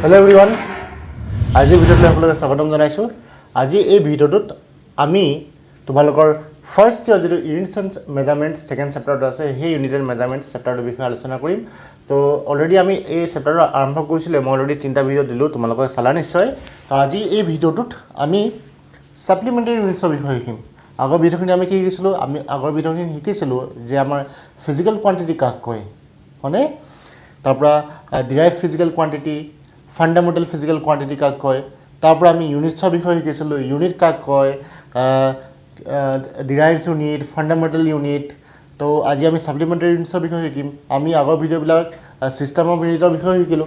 Hello everyone. আজি ভিডিওটো আপোনালোকক স্বাগতম জনাইছো। আজি এই ভিডিওটোত আমি তোমালোকৰ ফাৰ্স্ট ইয়াৰ যেটো ইউনিট মেজাৰমেন্ট সেকেন্ড চেপ্টাৰটো আছে সেই ইউনিটেড মেজাৰমেন্ট চেপ্টাৰটোৰ বিষয়ে আলোচনা কৰিম। তো অলৰেডি আমি এই চেপ্টাৰটো আৰম্ভ কৰিছিলো। মই অলৰেডি তিনটা ভিডিও দিলো তোমালোকক চালা নিশ্চয়। আজি এই ভিডিওটোত আমি সাপ্লিমেন্টাৰী ইউনিটছৰ বিষয়ে শিকিম। আগৰ ভিডিওখিনি আমি কি শিকিছিলো? আমি আগৰ ভিডিওখিনি শিকিছিলো যে আমাৰ ফিজিক্যাল কোয়ান্টিটি কাক কয় মানে তাৰপৰা derive physical quantity fundamental physical quantity কাক কয় তাৰপৰা আমি ইউনিটছৰ বিষয়ে শিকিছিলো ইউনিট কাক কয় ডিৰাইভড ইউনিট ফান্ডামেন্টাল ইউনিট তো আজি আমি সাপ্লিমেন্টাৰী ইউনিটছৰ বিষয়ে শিকিম আমি আগৰ ভিডিওবিলাক সিস্টেম অফ ইউনিটৰ বিষয়ে শিকিলো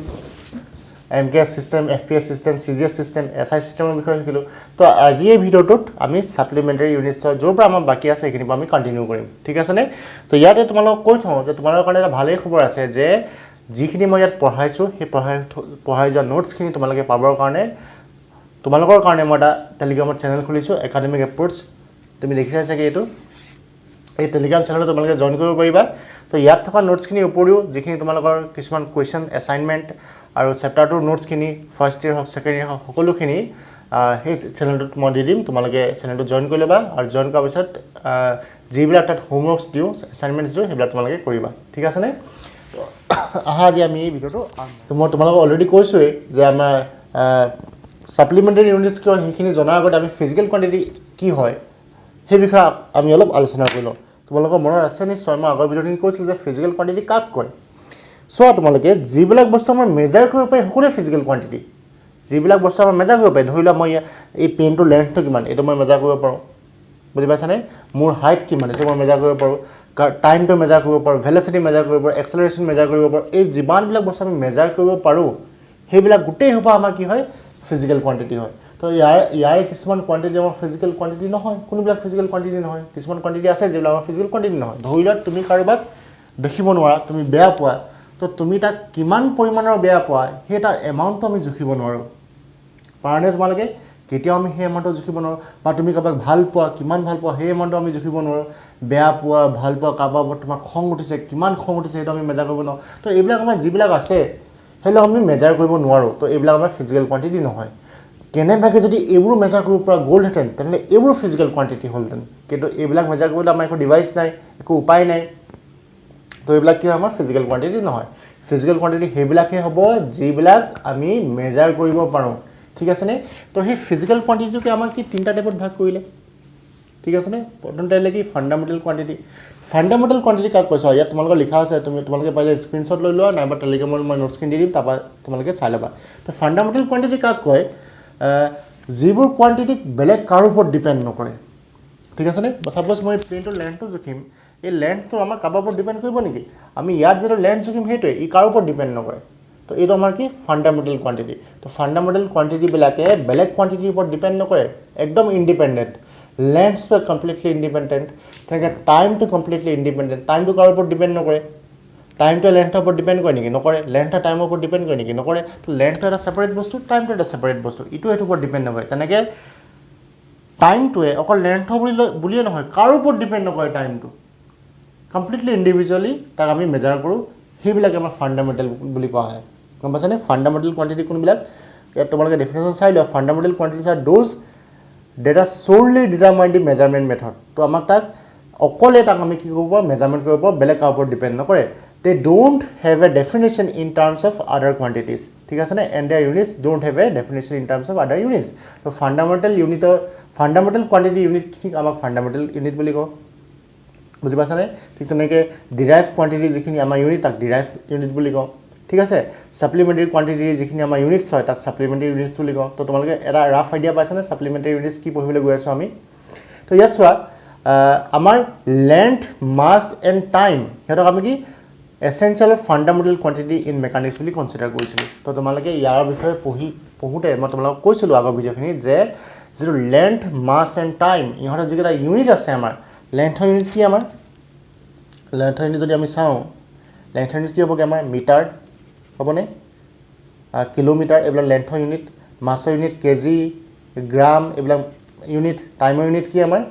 MKS system FPS system CGS system SI সিস্টেমৰ বিষয়ে শিকিলো তো আজি এই ভিডিওটোত আমি সাপ্লিমেন্টাৰী ইউনিটছৰ যৰ পৰা আমাৰ বাকি আছে এইখিনি আমি কন্টিনিউ কৰিম ঠিক আছে নে তো ইয়াতে তোমালোকক কৈ থওঁ যে তোমালোকৰ কাৰণে এটা ভালেই খবৰ আছে যে যিখিনি মই ইয়াত পঢ়াইছো সেই পঢ়াই যোৱা নোটছখিনি তোমালোকে পাবৰ কাৰণে তোমালোকৰ কাৰণে মই এটা টেলিগ্ৰামৰ চেনেল খুলিছো একাডেমিক এপ্ৰোচ তুমি দেখিছা চাগে এইটো এই টেলিগ্ৰাম চেনেলত তোমালোকে জয়েন কৰিব পাৰিবা তো ইয়াত থকা নোটছখিনি উপৰিও যিখিনি তোমালোকৰ কিছুমান কোৱেশ্চন এছাইনমেন্ট আৰু চেপ্টাৰটোৰ নোটছখিনি ফাৰ্স্ট ইয়াৰ হক সেকেন্ড ইয়াৰ হক সকলোখিনি সেই চেনেলটোত মই দি দিম তোমালোকে চেনেলটো জয়েন কৰি ল'বা আৰু জয়েন কৰাৰ পিছত যিবিলাক তাত হোমৱৰ্কছ দিও এছাইনমেন্টছ দিও সেইবিলাক তোমালোকে কৰিবা ঠিক আছে নে আহা আজি আমি এই ভিডিওটো মই তোমালোকক অলৰেডি কৈছোৱে যে আমাৰ সাপ্লিমেন্টাৰী ইউনিটছ কি হয় সেইখিনি জনাৰ আগতে আমি ফিজিক্যাল কোয়ান্টিটি কি হয় সেই বিষয়ে আমি অলপ আলোচনা কৰিলো তোমালোকৰ মনত আছে নিশ্চয় মই আগৰ ভিডিওখিনি কৈছিলো যে ফিজিক্যাল কোয়ান্টিটি কাক কয় সো তোমালোকে যিবিলাক বস্তু আমাৰ মেজাৰ কৰিব পাৰি সকলো ফিজিক্যাল কোয়ান্টিটি যিবিলাক বস্তু আমাৰ মেজাৰ কৰিব পাৰি ধৰিলা মই এই পেনটো লেন্থটো কিমান এটা মই মেজাৰ কৰিব পাৰো বুজি পাইছানে মোৰ হাইট কিমান এটা মই মেজাৰ কৰিব পাৰো টাইম to measure কৰিব পাৰো ভেলোসিটি মেজাৰ কৰিব পাৰো এক্সেলাৰেশন মেজাৰ কৰিব পাৰো এই যিমানবিলাক বস্তু আমি মেজাৰ কৰিব পাৰো হেবিলাক গুটেই হ'ব আমাৰ কি হয় ফিজিক্যাল কোয়ান্টিটি হয় তো ইয়াৰ কিছুমান কোয়ান্টিটি আমাৰ ফিজিক্যাল কোয়ান্টিটি নহয় কোনবিলাক ফিজিক্যাল কোয়ান্টিটি নহয় কিছুমান কোয়ান্টিটি আছে যেবিলাক আমাৰ ফিজিক্যাল কোয়ান্টিটি নহয় ধৰিলা তুমি কাৰোবাক দেখিব নোৱাৰা তুমি বেয়া পোৱা তো তুমি তাক কিমান পৰিমাণৰ বেয়া পোৱা সেই তাৰ এমাউন্টটো আমি জুখিব নোৱাৰো পাৰনে তোমালোকে কেতিয়া আমি হে এমাউন্টটো জুখিব নোৱাৰো বা তুমি কাবাক ভাল পোৱা কিমান ভাল পোৱা হে এমাউন্টটো আমি জুখিব নোৱাৰো বেয়া পোৱা ভাল পোৱা কাবাক তোমাৰ খং উঠিছে কিমান খং উঠিছে এটা আমি মেজাৰ কৰিব নোৱাৰো তো এইবিলাক আমাৰ যিবিলাক আছে হেলে আমি মেজাৰ কৰিব নোৱাৰো তো এইবিলাক আমাৰ ফিজিক্যাল কোয়ান্টিটি নহয় কেনেবাকে যদি এইবোৰ মেজাৰ কৰিব পৰা গ'ল হেতেন তেনে এইবোৰ ফিজিক্যাল কোয়ান্টিটি হলতেন কিন্তু এইবিলাক মেজাৰ কৰিবলৈ আমাৰ একো ডিভাইস নাই একো উপায় নাই তো এইবিলাক কি আমাৰ ফিজিক্যাল কোয়ান্টিটি নহয় ফিজিক্যাল কোয়ান্টিটি হেবিলাকে হ'ব যিবিলাক আমি মেজাৰ কৰিব পাৰো ঠিক আছে নে তো সেই ফিজিক্যাল কোয়ান্টিটিকে আমাৰ কি তিনটা টাইপত ভাগ কৰিলে ঠিক আছে নে প্ৰথমতে লাগি ফান্ডামেন্টাল কোয়ান্টিটি কাক কৈছো ইয়াত তোমালোকৰ লিখা আছে তোমালোকে পাইলে স্ক্ৰিনশ্বট লৈ লোৱা নাইবা টেলিগ্ৰামৰ মই নোটছখিনি দি দিম তাপা তোমালোকে চাই লবা তো ফান্ডামেন্টাল কোয়ান্টিটি কাক কয় যিবোৰ কোয়ান্টিটি বেলেগ কাৰো ওপৰত ডিপেন্ড নকৰে ঠিক আছে নে সাপোজ মই পেনটোৰ লেন্থটো জুখিম এই লেন্থটো আমাৰ কাৰোবাৰ ওপৰত ডিপেন্ড কৰিব নেকি আমি ইয়াত যেটো লেন্থ জুখিম হেটোই ই কাৰো ওপৰত ডিপেন্ড নকৰে তো এইটো আমাৰ কি ফান্ডামেন্টাল কোয়ান্টিটি তো ফান্ডামেন্টাল কোয়ান্টিটি বিলাকে বেলেগ কোয়ান্টিটিৰ ওপৰত ডিপেন্ড নকৰে একদম independent length to completely independent তেনেকে time to completely independent time to কাৰো ওপৰত ডিপেন্ড নকৰে time to length ওপৰত ডিপেন্ড কৰে নেকি নকৰে length time ওপৰত ডিপেন্ড কৰে নেকি নকৰে তো length এটা সেপাৰেট বস্তু time to এটা সেপাৰেট বস্তু ইটো এটো ওপৰত ডিপেন্ড নকৰে তেনেকে time to অকল length বুলিয়ে নহয় কাৰো ওপৰত ডিপেন্ড নকৰে time to completely individually তাক আমি মেজাৰ কৰো হেবিলাক আমাৰ ফান্ডামেন্টাল বুলি কোৱা হয় গম পাছানে ফান্ডামেন্টাল কোয়ান্টিটি কোনবিলাক ইয়াত তোমালোকে ডেফিনেশন চাই লোৱা fundamental quantities R those that are solely determined the measurement method to amak tak okole tak ami ki kobo measurement kobo belek ka upor depend na kore they don't have a definition in terms of other quantities thik ase na and their units don't have a definition in terms of other units so fundamental unit or fundamental quantity unit thik amak fundamental unit boli ko বুজি পাছানে ঠিক তেনেকে derive quantity যিখিনি আমাৰ unit তাক derive unit বুলি কও ঠিক আছে সাপ্লিমেন্টাৰী কোয়ান্টিটি যিখিনি আমাৰ ইউনিটছ হয় তাক সাপ্লিমেন্টাৰী ইউনিটছ বুলি কও তো তোমালোকে এটা ৰাফ আইডিয়া পাইছা না সাপ্লিমেন্টাৰী ইউনিটছ কি পঢ়িবলৈ গৈ আছো আমি তো ইয়াত চোৱা আমাৰ লেন্থ মাস এন্ড টাইম হেতক আমি কি essential fundamental quantity in mechanics বুলি কনসিডাৰ কৰিছিলো তো তোমালোকে ইয়াৰ বিষয়ে পঢ়োতে মই তোমালোকক কৈছিলো আগৰ ভিডিওখিনি যে যিটো লেন্থ মাস এন্ড টাইম ইহৰ যিকেটা ইউনিট আছে আমাৰ লেন্থ ইউনিট কি আমাৰ লেন্থ ইউনিট যদি আমি চাও লেন্থ ইউনিট কি হ'ব কি আমাৰ মিটাৰ হ'বনে কিলোমিটাৰ এবিলাক length unit mass unit KG gram এবিলাক ইউনিট টাইম ইউনিট কি আমাৰ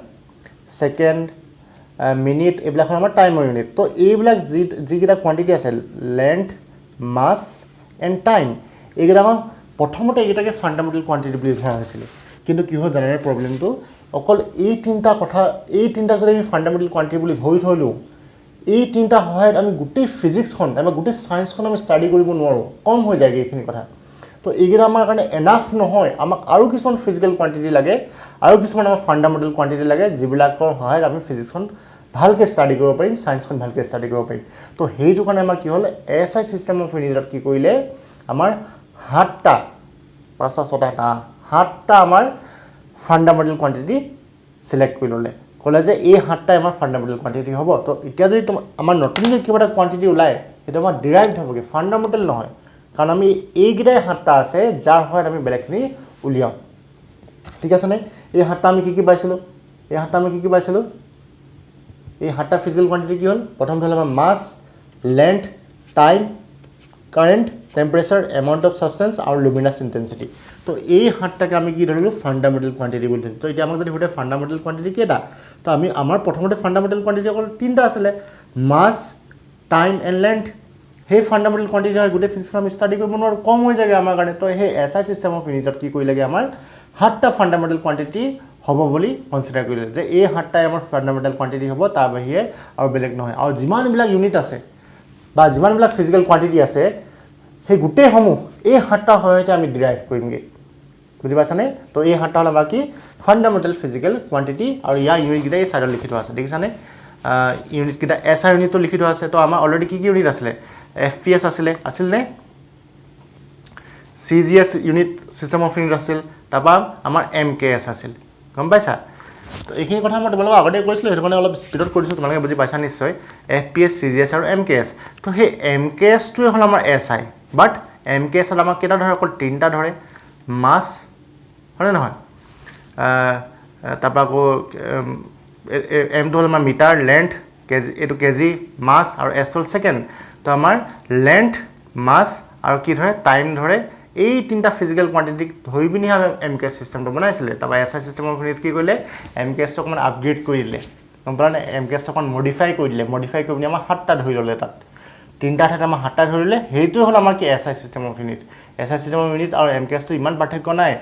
সেকেন্ড মিনিট এবিলাক আমাৰ টাইম ইউনিট তো এইবিলাক যিকিটা কোয়ান্টিটি আছে লেন্থ মাস এন্ড টাইম এইকেইটা আমাৰ প্ৰথমতে এইকেইটাকে ফাণ্ডামেণ্টেল কোৱান্টিটি বুলি ধৰা হৈছিলে কিন্তু কি হ'ল জানানে প্ৰব্লেমটো অকল এই তিনিটা কথা এই তিনিটা যদি আমি ফাণ্ডামেণ্টেল কোৱান্টিটি বুলি ধৰি থলোঁ এই তিনিটা সহায়ত আমি গোটেই ফিজিক্সখন বা গোটেই ছায়েন্সখন আমি ষ্টাডি কৰিব নোৱাৰোঁ কম হৈ যায়গৈ এইখিনি কথা তো এইকেইটা আমাৰ কাৰণে এনাফ নহয় আমাক আৰু কিছুমান ফিজিকেল কোৱান্টিটি লাগে আৰু কিছুমান আমাৰ ফাণ্ডামেণ্টেল কোৱান্টিটি লাগে যিবিলাকৰ সহায়ত আমি ফিজিক্সখন ভালকৈ ষ্টাডি কৰিব পাৰিম ছায়েন্সখন ভালকৈ ষ্টাডি কৰিব পাৰিম তো সেইটো কাৰণে আমাৰ কি হ'ল এএছআই চিষ্টেম অফ ইউনিটত কি কৰিলে আমাৰ 7টা 5টা 6টা 7টা আমাৰ ফাণ্ডামেণ্টেল কোৱান্টিটি সিলেক্ট কৰি ল'লে ক'লে যে এই 7টাই আমাৰ ফাণ্ডামেণ্টেল কোৱান্টিটি হ'ব তো এতিয়া যদি আমাৰ নতুনকৈ কিবা এটা কোৱান্টিটি ওলায় সেইটো আমাৰ ডিৰাইভড হ'বগৈ ফাণ্ডামেণ্টেল নহয় কাৰণ আমি এইকেইটাই 7টা আছে যাৰ সহায়ত আমি বেলেগখিনি উলিয়াওঁ ঠিক আছে নে এই 7টা আমি কি পাইছিলোঁ এই 7টা আমি কি পাইছিলোঁ এই 7টা ফিজিকেল কোৱান্টিটি কি হ'ল প্ৰথমটো হ'ল আমাৰ mass length time current temperature amount of substance আৰু লুমিনাছ ইণ্টেন্সিটি তো এই 7টাকে আমি কি ধৰিলোঁ ফাণ্ডামেণ্টেল কোৱান্টিটি বুলি ধৰিলোঁ তো এতিয়া আমাক যদি সুধে ফাণ্ডামেণ্টেল কোৱান্টিটি কেইটা তো আমি আমাৰ প্ৰথমতে ফাণ্ডামেণ্টেল কোৱান্টিটি অকল 3টা আছিলে মাছ টাইম এণ্ড লেন্থ সেই ফাণ্ডামেণ্টেল কোৱান্টিটি হয় গোটেই ফিজিক্সখন আমি ষ্টাডি কৰিব নোৱাৰোঁ কম হৈ যায়গৈ আমাৰ কাৰণে তো সেই এছআই চিষ্টেম অফ ইউনিটত কি কৰিলেগৈ আমাৰ 7টা ফাণ্ডামেণ্টেল কোৱান্টিটি হ'ব বুলি কনচিডাৰ কৰিলে যে এই 7টাই আমাৰ ফাণ্ডামেণ্টেল কোৱান্টিটি হ'ব তাৰ বাহিৰে আৰু বেলেগ নহয় আৰু যিমানবিলাক ইউনিট আছে বা যিমানবিলাক ফিজিকেল কোৱান্টিটি আছে সেই গোটেইসমূহ এই 7টাৰ সহায়তে আমি ডিৰাইভ কৰিমগৈ বুজি পাইছানে তো এই 7টা হ'ল আমাৰ কি ফাণ্ডামেণ্টেল ফিজিকেল কোৱান্টিটি আৰু ইয়াৰ ইউনিটকেইটা এই ছাইডত লিখি থোৱা আছে দেখিছানে ইউনিটকেইটা এছআই ইউনিটটো লিখি থোৱা আছে তো আমাৰ অলৰেডি কি ইউনিট আছিলে এফপিএছ আছিল নে সিজিএছ ইউনিট চিষ্টেম অফ ইউনিট আছিল তাৰপৰা আমাৰ এমকেএছ আছিল গম পাইছা তো এইখিনি কথা মই তোমালোকক আগতে কৈছিলোঁ সেইটো মানে অলপ স্পীডত কৰিছোঁ তোমালোকে বুজি পাইছা নিশ্চয় এফপিএছ সিজিএছ আৰু এমকেএছ তো সেই এমকেএছটোৱে হ'ল আমাৰ এছআই বাট এমকেএছত আমাক কেইটা ধৰে অকল 3টা ধৰে মাছ হয়নে নহয় তাৰপৰা আকৌ এমটো হ'ল আমাৰ মিটাৰ লেন্থ কেজি এইটো কেজি মাছ আৰু এছ হ'ল ছেকেণ্ড তো আমাৰ লেন্থ মাছ আৰু কি ধৰে টাইম ধৰে এই 3টা ফিজিকেল কোৱান্টিটিক ধৰি পিনি এমকেএছ চিষ্টেমটো বনাইছিলে তাৰপৰা এছআই চিষ্টেমৰ ফিনিট কি কৰিলে এমকেএছটো অকণমান আপগ্ৰেড কৰি দিলে গম পালা নে এমকেএছটো অকণমান মডিফাই কৰি দিলে মডিফাই কৰি পিনি আমাৰ 7টা ধৰি ল'লে তাত 3টা ঠাইত আমাৰ 7টা ধৰিলে সেইটোৱে হ'ল আমাৰ কি SI system of unit SI system of unit আৰু এমকেএছটো ইমান পাৰ্থক্য নাই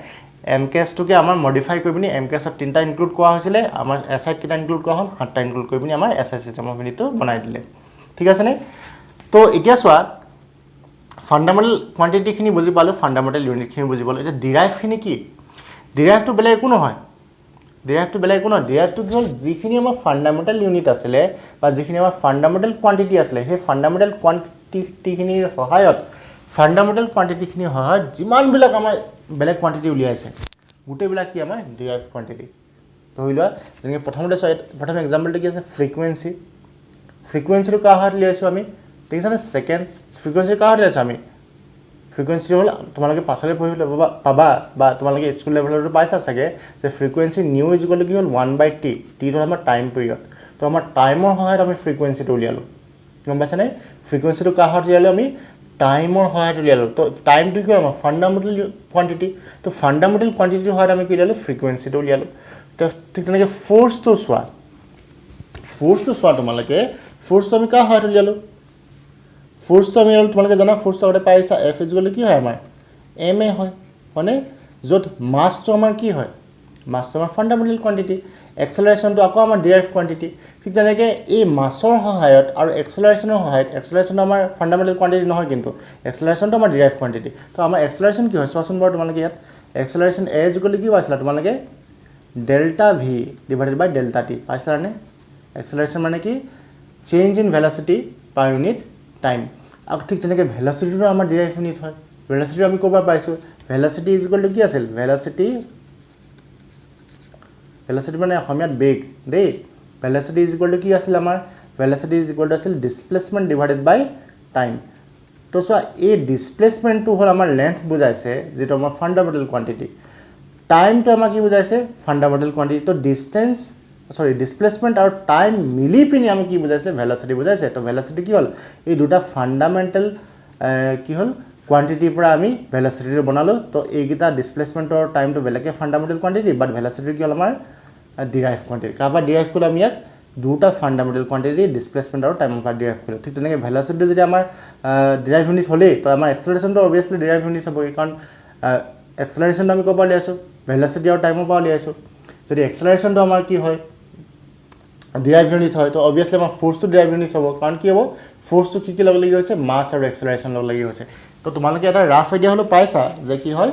এমকেএছটোকে আমাৰ মডিফাই কৰি পিনি এমকেএছত 3টা ইনক্লুড কৰা হৈছিলে আমাৰ এছআইত কেইটা ইনক্লুড কৰা হ'ল 7টা ইনক্লুড কৰি পিনি আমাৰ এছআই চিষ্টেম অফ ইউনিটটো বনাই দিলে ঠিক আছেনে তো এতিয়া চোৱা ফাণ্ডামেণ্টেল কোৱান্টিটিখিনি বুজি পালোঁ ফাণ্ডামেণ্টেল ইউনিটখিনি বুজি পালোঁ এতিয়া ডিৰাইভখিনি কি ডিৰাইভটো বেলেগ একো নহয় ডিৰাইভটো কি হ'ল যিখিনি আমাৰ ফাণ্ডামেণ্টেল ইউনিট আছিলে বা যিখিনি আমাৰ ফাণ্ডামেণ্টেল কোৱান্টিটি আছিলে সেই ফাণ্ডামেণ্টেল কোৱান্টিটিখিনিৰ সহায়ত যিমানবিলাক আমাৰ বেলেগ কোৱান্টিটি উলিয়াইছে গোটেইবিলাক কি আমাৰ ডিৰাইভ কোৱান্টিটি ধৰি লোৱা যেনেকৈ প্ৰথম এক্সাম্পলটো কি আছে ফ্ৰিকুৱেঞ্চিটো কাৰ সহায়ত উলিয়াইছোঁ আমি দেখিছানে ছেকেণ্ড ফ্ৰিকুৱেঞ্চি কাৰ সহায়ত উলিয়াইছোঁ আমি ফ্ৰিকুৱেঞ্চি হ'ল তোমালোকে পাছলৈ পঢ়িবলৈ পাবা বা তোমালোকে স্কুল লেভেলতো পাইছা চাগে যে ফ্ৰিকুৱেঞ্চি নিউ ইজিকুৱেল কি হ'ল 1/t টি হ'ল আমাৰ টাইম পিৰিয়ড তো আমাৰ টাইমৰ সহায়ত আমি ফ্ৰিকুৱেঞ্চিটো উলিয়ালোঁ গম পাইছানে ফ্ৰিকুৱেঞ্চিটো কাৰ সহায়ত উলিয়ালোঁ আমি টাইমৰ সহায়ত উলিয়ালোঁ তো টাইমটো কি আমাৰ ফাণ্ডামেণ্টেল কোৱান্টিটি তো ফাণ্ডামেণ্টেল কোৱান্টিটিৰ সহায়ত আমি কি উলিয়ালোঁ ফ্ৰিকুৱেঞ্চিটো উলিয়ালোঁ তো ঠিক তেনেকৈ ফ'ৰ্চটো চোৱা তোমালোকে ফ'ৰ্চটো আমি কাৰ সহায়ত উলিয়ালোঁ ফ'ৰ্চটো আমি তোমালোকে জানা ফ'ৰ্চটো আগতে পাইছা এফ ইজিকুৱেল কি হয় আমাৰ এম এ হয়নে য'ত মাছটো আমাৰ কি হয় মাছটো আমাৰ ফাণ্ডামেণ্টেল কোৱান্টিটি এক্সেলাৰেশ্যনটো আকৌ আমাৰ ডিৰাইভ কোৱান্টিটি ঠিক তেনেকৈ এই মাছৰ সহায়ত আৰু এক্সেলাৰেশ্যনৰ সহায়ত এক্সেলাৰেশ্যনটো আমাৰ ফাণ্ডামেণ্টেল কোৱান্টিটি নহয় কিন্তু এক্সেলাৰেশ্যনটো আমাৰ ডিৰাইভ কোৱান্টিটি তো আমাৰ এক্সেলাৰেশ্যন কি হয় চোৱাচোন বাৰু তোমালোকে ইয়াত এক্সেলাৰেশ্যন এ ইজিকুৱেল কি পাইছিলা তোমালোকে ডেল্টা ভি ডিভাইডেড বাই ডেল্টা টি পাইছিলানে এক্সেলাৰেশ্যন মানে কি change in velocity per unit time আৰু ঠিক তেনেকৈ ভেলচিটিটো আমাৰ ডিৰাইভ ইউনিট হয় ভেলচিটি আমি ক'ৰপৰা পাইছোঁ ভেলচিটি ইজিকুৱেল কি আছিল ভেলচিটি মানে অসমীয়াত বেগ দেই ভেলচিটি ইজিকুৱেল কি আছিল আমাৰ ভেলচিটি ইজিকুৱেল আছিল ডিছপ্লেচমেণ্ট ডিভাইডেড বাই টাইম তো চোৱা এই ডিছপ্লেচমেণ্টটো হ'ল আমাৰ লেন্থ বুজাইছে যিটো আমাৰ ফাণ্ডামেণ্টেল কোৱান্টিটি টাইমটো আমাৰ কি বুজাইছে ফাণ্ডামেণ্টেল কোৱান্টিটি তো ডিছপ্লেচমেণ্ট আৰু টাইম মিলি পিনি আমি কি বুজাইছে ভেলচিটি বুজাইছে তো ভেলচিটি কি হ'ল এই দুটা ফাণ্ডামেণ্টেল কি হ'ল কোৱান্টিটিৰ পৰা আমি ভেলচিটিটো বনালোঁ তো এইকেইটা ডিছপ্লেচমেণ্টৰ টাইমটো বেলেগে ফাণ্ডামেণ্টেল কোৱান্টিটি বাট ভেলচিটি কি হ'ল আমাৰ ডিৰাইভ কোৱান্টিটি কাৰোবাৰ ডিৰাইভ কৰিলে আমি ইয়াক দুটা ফাণ্ডামেণ্টেল কোৱান্টিটি ডিছপ্লেচমেণ্ট আৰু টাইম পাৰ ডিৰাইভ কৰিলোঁ ঠিক তেনেকৈ ভেলচিটি যদি আমাৰ ডিৰাইভ ইউনিট হ'লেই তো আমাৰ এক্সেলাৰেশ্যনটো অবভিয়াছলি ডিৰাইভ ইউনিট হ'বই কাৰণ এক্সেলাৰেশ্যনটো আমি ক'ৰ পৰা উলিয়াইছোঁ ভেলচিটি আৰু টাইমৰ পৰা উলিয়াইছোঁ যদি এক্সেলাৰেশ্যনটো আমাৰ কি হয় ডিৰাইভ ইউনিট হয় তো অবভিয়াছলি আমাৰ ফ'ৰ্চটো ডিৰাইভ ইউনিট হ'ব কাৰণ কি হ'ব ফ'ৰ্চটো কি ল'বলগীয়া হৈছে মাছ আৰু এক্সেলাৰেশ্যন ল'বলগীয়া হৈছে তো তোমালোকে এটা ৰাফ আইডিয়া হ'লেও পাইছা যে কি হয়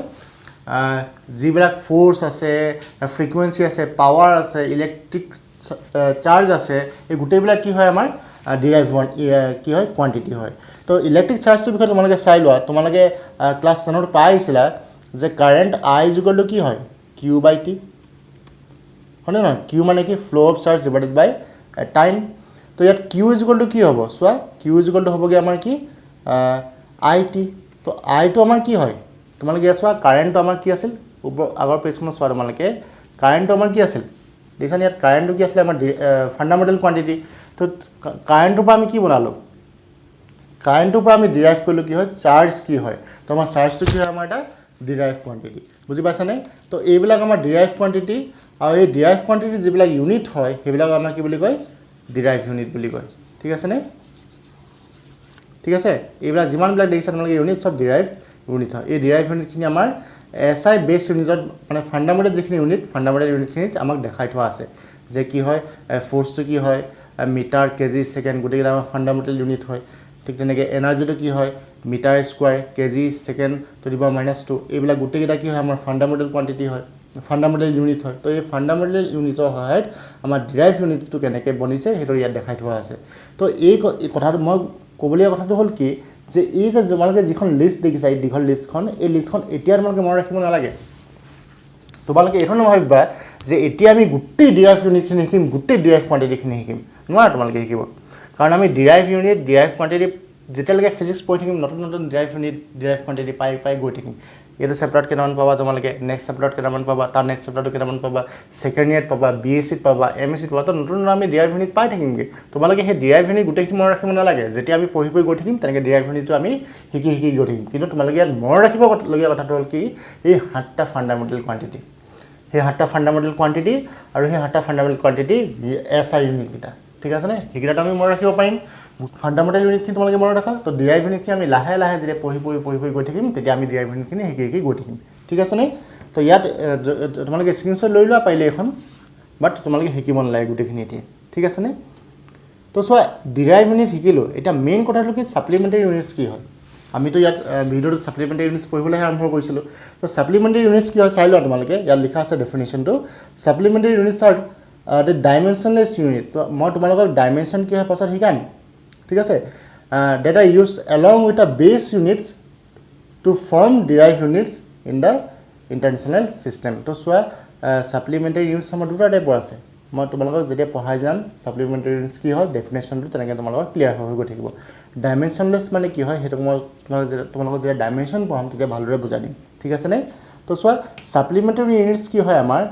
যিবিলাক ফ'ৰ্চ আছে ফ্ৰিকুৱেঞ্চি আছে পাৱাৰ আছে ইলেক্ট্ৰিক চাৰ্জ আছে এই গোটেইবিলাক কি হয় আমাৰ ডিৰাইভ কি হয় কোৱান্টিটি হয় তো ইলেক্ট্ৰিক চাৰ্জটোৰ বিষয়ে তোমালোকে চাই লোৱা তোমালোকে ক্লাছ 10ত পাই আহিছিলা যে কাৰেণ্ট আই ইকুৱেল টু কি হয় কিউ বাই টি হয়নে নহয় কিউ মানে কি flow' of charge divided by time তো ইয়াত কিউ ইকুৱেল টু কি হ'ব চোৱা কিউ ইকুৱেল টু হ'বগৈ আমাৰ কি আই টি তো আইটো আমাৰ কি হয় তোমালোকে ইয়াত চোৱা কাৰেণ্টটো আমাৰ কি আছিল আগৰ পেজখনত চোৱা তোমালোকে কাৰেণ্টটো আমাৰ কি আছিল দেখিছানে ইয়াত কাৰেণ্টটো কি আছিলে আমাৰ ফাণ্ডামেণ্টেল কোৱান্টিটি তো কাৰেণ্টটোৰ পৰা আমি কি বনালোঁ কাৰেণ্টটোৰ পৰা আমি ডিৰাইভ কৰিলোঁ কি হয় চাৰ্জ কি হয় তো আমাৰ চাৰ্জটো কি হয় আমাৰ এটা ডিৰাইভ কোৱান্টিটি বুজি পাইছানে তো এইবিলাক আমাৰ ডিৰাইভ কোৱান্টিটি আৰু এই ডিৰাইভ কোৱান্টিটি যিবিলাক ইউনিট হয় সেইবিলাক আমাৰ কি বুলি কয় ডিৰাইভ ইউনিট বুলি কয় ঠিক আছেনে ঠিক আছে এইবিলাক যিমানবিলাক দেখিছা তোমালোকে ইউনিট চব ডিৰাইভ ইউনিট হয় এই ডিৰাইভ ইউনিটখিনি আমাৰ এছআই বেছ ইউনিটত মানে ফাণ্ডামেণ্টেল যিখিনি ইউনিট ফাণ্ডামেণ্টেল ইউনিটখিনিত আমাক দেখাই থোৱা আছে যে কি হয় ফ'ৰ্চটো কি হয় মিটাৰ কেজি ছেকেণ্ড গোটেইকেইটা আমাৰ ফাণ্ডামেণ্টেল ইউনিট হয় ঠিক তেনেকৈ এনাৰ্জিটো কি হয় metre square kg second to the power -2 এইবিলাক গোটেইকেইটা কি হয় আমাৰ ফাণ্ডামেণ্টেল কোৱান্টিটি হয় ফাণ্ডামেণ্টেল ইউনিট হয় তো এই ফাণ্ডামেণ্টেল ইউনিটৰ সহায়ত আমাৰ ডিৰাইভ ইউনিটটো কেনেকৈ বনিছে সেইটো ইয়াত দেখাই থোৱা আছে তো এই কথাটো মই ক'বলগীয়া কথাটো হ'ল কি যে এই যে তোমালোকে যিখন লিষ্ট দেখিছা এই দীঘল লিষ্টখন এই লিষ্টখন এতিয়া তোমালোকে মনত ৰাখিব নালাগে তোমালোকে এইটো নাভাবিবা যে এতিয়া আমি গোটেই ডিৰাইভ ইউনিটখিনি শিকিম গোটেই ডিৰাইভ কোৱান্টিটিখিনি শিকিম নোৱাৰা তোমালোকে শিকিব কাৰণ আমি ডিৰাইভ ইউনিট ডিৰাইভ কোৱান্টিটি যেতিয়ালৈকে ফিজিক্স পঢ়ি থাকিম নতুন নতুন ডিৰাইভ ইউনিট ডিৰাইভ কোৱান্টিটি পাই গৈ থাকিম এইটো চেপ্টাৰত কেইটামান পাবা তোমালোকে নেক্সট চেপ্টাৰত কেইটামান পাবা তাৰ নেক্সট চেপ্টাৰটো কেইটামান পাবা ছেকেণ্ড ইয়াৰত পাবা BSCত পাবা MSCত পাবা তো নতুন আমি ডিৰাইভ ইউনিট পাই থাকিমগৈ তোমালোকে সেই ডিৰাইভ ইউনিট গোটেইখিনি মনত ৰাখিব নালাগে যেতিয়া আমি পঢ়ি গৈ থাকিম তেনেকৈ ডিৰাইভ ইউনিটটো আমি শিকি গৈ থাকিম কিন্তু তোমালোকে ইয়াত মনত ৰাখিবলগীয়া কথাটো হ'ল কি এই 7টা ফাণ্ডামেণ্টেল কোৱান্টিটি সেই 7টা ফাণ্ডামেণ্টেল কোৱান্টিটি আৰু সেই 7টা ফাণ্ডামেণ্টেল কোৱান্টিটি SI ইউনিটকেইটা ঠিক আছে নে সেইকেইটাটো আমি মনত ৰাখিব পাৰিম ফাণ্ডামেণ্টেল ইউনিটখিনি তোমালোকে মনত ৰাখা তো ডিৰাইভ ইউনিটখিনি আমি লাহে লাহে যেতিয়া পঢ়ি গৈ থাকিম তেতিয়া আমি ডিৰাইভ ইউনিটখিনি শিকি গৈ থাকিম ঠিক আছে নে তো ইয়াত তোমালোকে স্ক্ৰীনশ্বট লৈ লোৱা পাৰিলে এখন বাট তোমালোকে শিকিব নালাগে গোটেইখিনি এতিয়া ঠিক আছে নে তো চোৱা ডিৰাইভ ইউনিট শিকিলোঁ এতিয়া মেইন কথাটো কি ছাপ্লিমেণ্টাৰী ইউনিটছ কি হয় আমিতো ইয়াত ভিডিঅ'টো ছাপ্লিমেণ্টাৰী ইউনিটছ পঢ়িবলৈ আৰম্ভ কৰিছিলোঁ তো ছাপ্লিমেণ্টাৰী ইউনিটছ কি হয় চাই লোৱা তোমালোকে ইয়াত লিখা আছে ডেফিনেশ্যনটো supplementary units are the dimensionless unit তো মই তোমালোকক ডাইমেনশ্যন কি হয় পাছত শিকাম ঠিক আছে data use along with a base units to form derived units in the international system তো চোৱা ছাপ্লিমেণ্টাৰী ইউনিটছ আমাৰ দুটা টাইপৰ আছে মই তোমালোকক যেতিয়া পঢ়াই যাম ছাপ্লিমেণ্টাৰী ইউনিটছ কি হয় ডেফিনেশ্যনটো তেনেকৈ তোমালোকক ক্লিয়াৰ হৈ গৈ থাকিব ডাইমেনশ্যনলেছ মানে কি হয় সেইটো মই তোমালোকক যেতিয়া ডাইমেনশ্যন পঢ়াম তেতিয়া ভালদৰে বুজাই দিম ঠিক আছেনে তো চোৱা ছাপ্লিমেণ্টাৰী ইউনিটছ কি হয় আমাৰ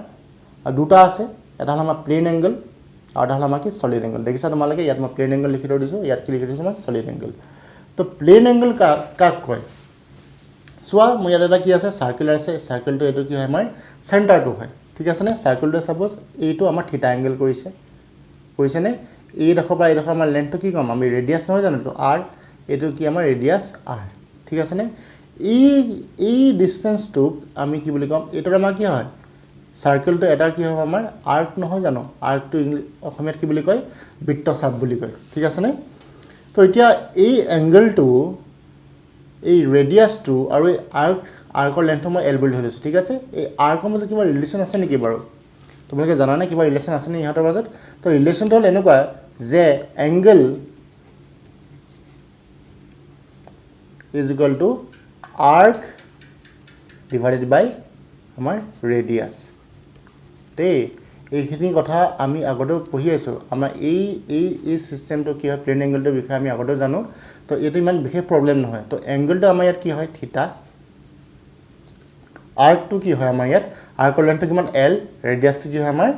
দুটা আছে এটা হ'ল আমাৰ প্লেন এংগল আৰু এটা হ'ল আমাৰ কি চলিড এংগল দেখিছা তোমালোকে ইয়াত মই প্লেন এংগল লিখি থৈ দিছোঁ ইয়াত কি লিখি দিছোঁ মই চলিড এংগল তো প্লেন এংগল কাক কয় চোৱা মোৰ ইয়াত এটা কি আছে চাৰ্কুলাৰ আছে চাৰ্কেলটো এইটো কি হয় আমাৰ চেণ্টাৰটো হয় ঠিক আছেনে চাৰ্কেলটো ছাপ'জ এইটো আমাৰ থিটা এংগল কৰিছেনে এইডোখৰ পৰা এইডোখৰ আমাৰ লেন্থটো কি ক'ম আমি ৰেডিয়াছ নহয় জানো তো R এইটো কি আমাৰ ৰেডিয়াছ R ঠিক আছেনে এই ডিষ্টেঞ্চটোক আমি কি বুলি ক'ম এইটোৰ আমাৰ কি হয় চাৰ্কেলটো এটাৰ কি হ'ব আমাৰ আৰ্ক নহয় জানো আৰ্কটো অসমীয়াত কি বুলি কয় বৃত্তচাপ বুলি কয় ঠিক আছেনে তো এতিয়া এই এংগলটো এই ৰেডিয়াছটো আৰু এই আৰ্কৰ লেন্থটো মই L বুলি ধৰি লৈছোঁ ঠিক আছে এই আৰ্কৰ মাজত কিবা ৰিলেশ্যন আছে নেকি বাৰু তোমালোকে জানানে কিবা ৰিলেশ্যন আছে নে ইহঁতৰ মাজত তো ৰিলেশ্যনটো হ'ল এনেকুৱা যে angle is equal to arc divided by আমাৰ ৰেডিয়াছ দেই এইখিনি কথা আমি আগতেও পঢ়ি আছোঁ আমাৰ এই ছিষ্টেমটো কি হয় প্লেন এংগলটোৰ বিষয়ে আমি আগতেও জানো তো এইটো ইমান বিশেষ প্ৰব্লেম নহয় তো এংগলটো আমাৰ ইয়াত কি হয় থিটা আৰ্কটো কি হয় আমাৰ ইয়াত আৰ্কৰ লেন্থটো কিমান L ৰেডিয়াছটো কি হয় আমাৰ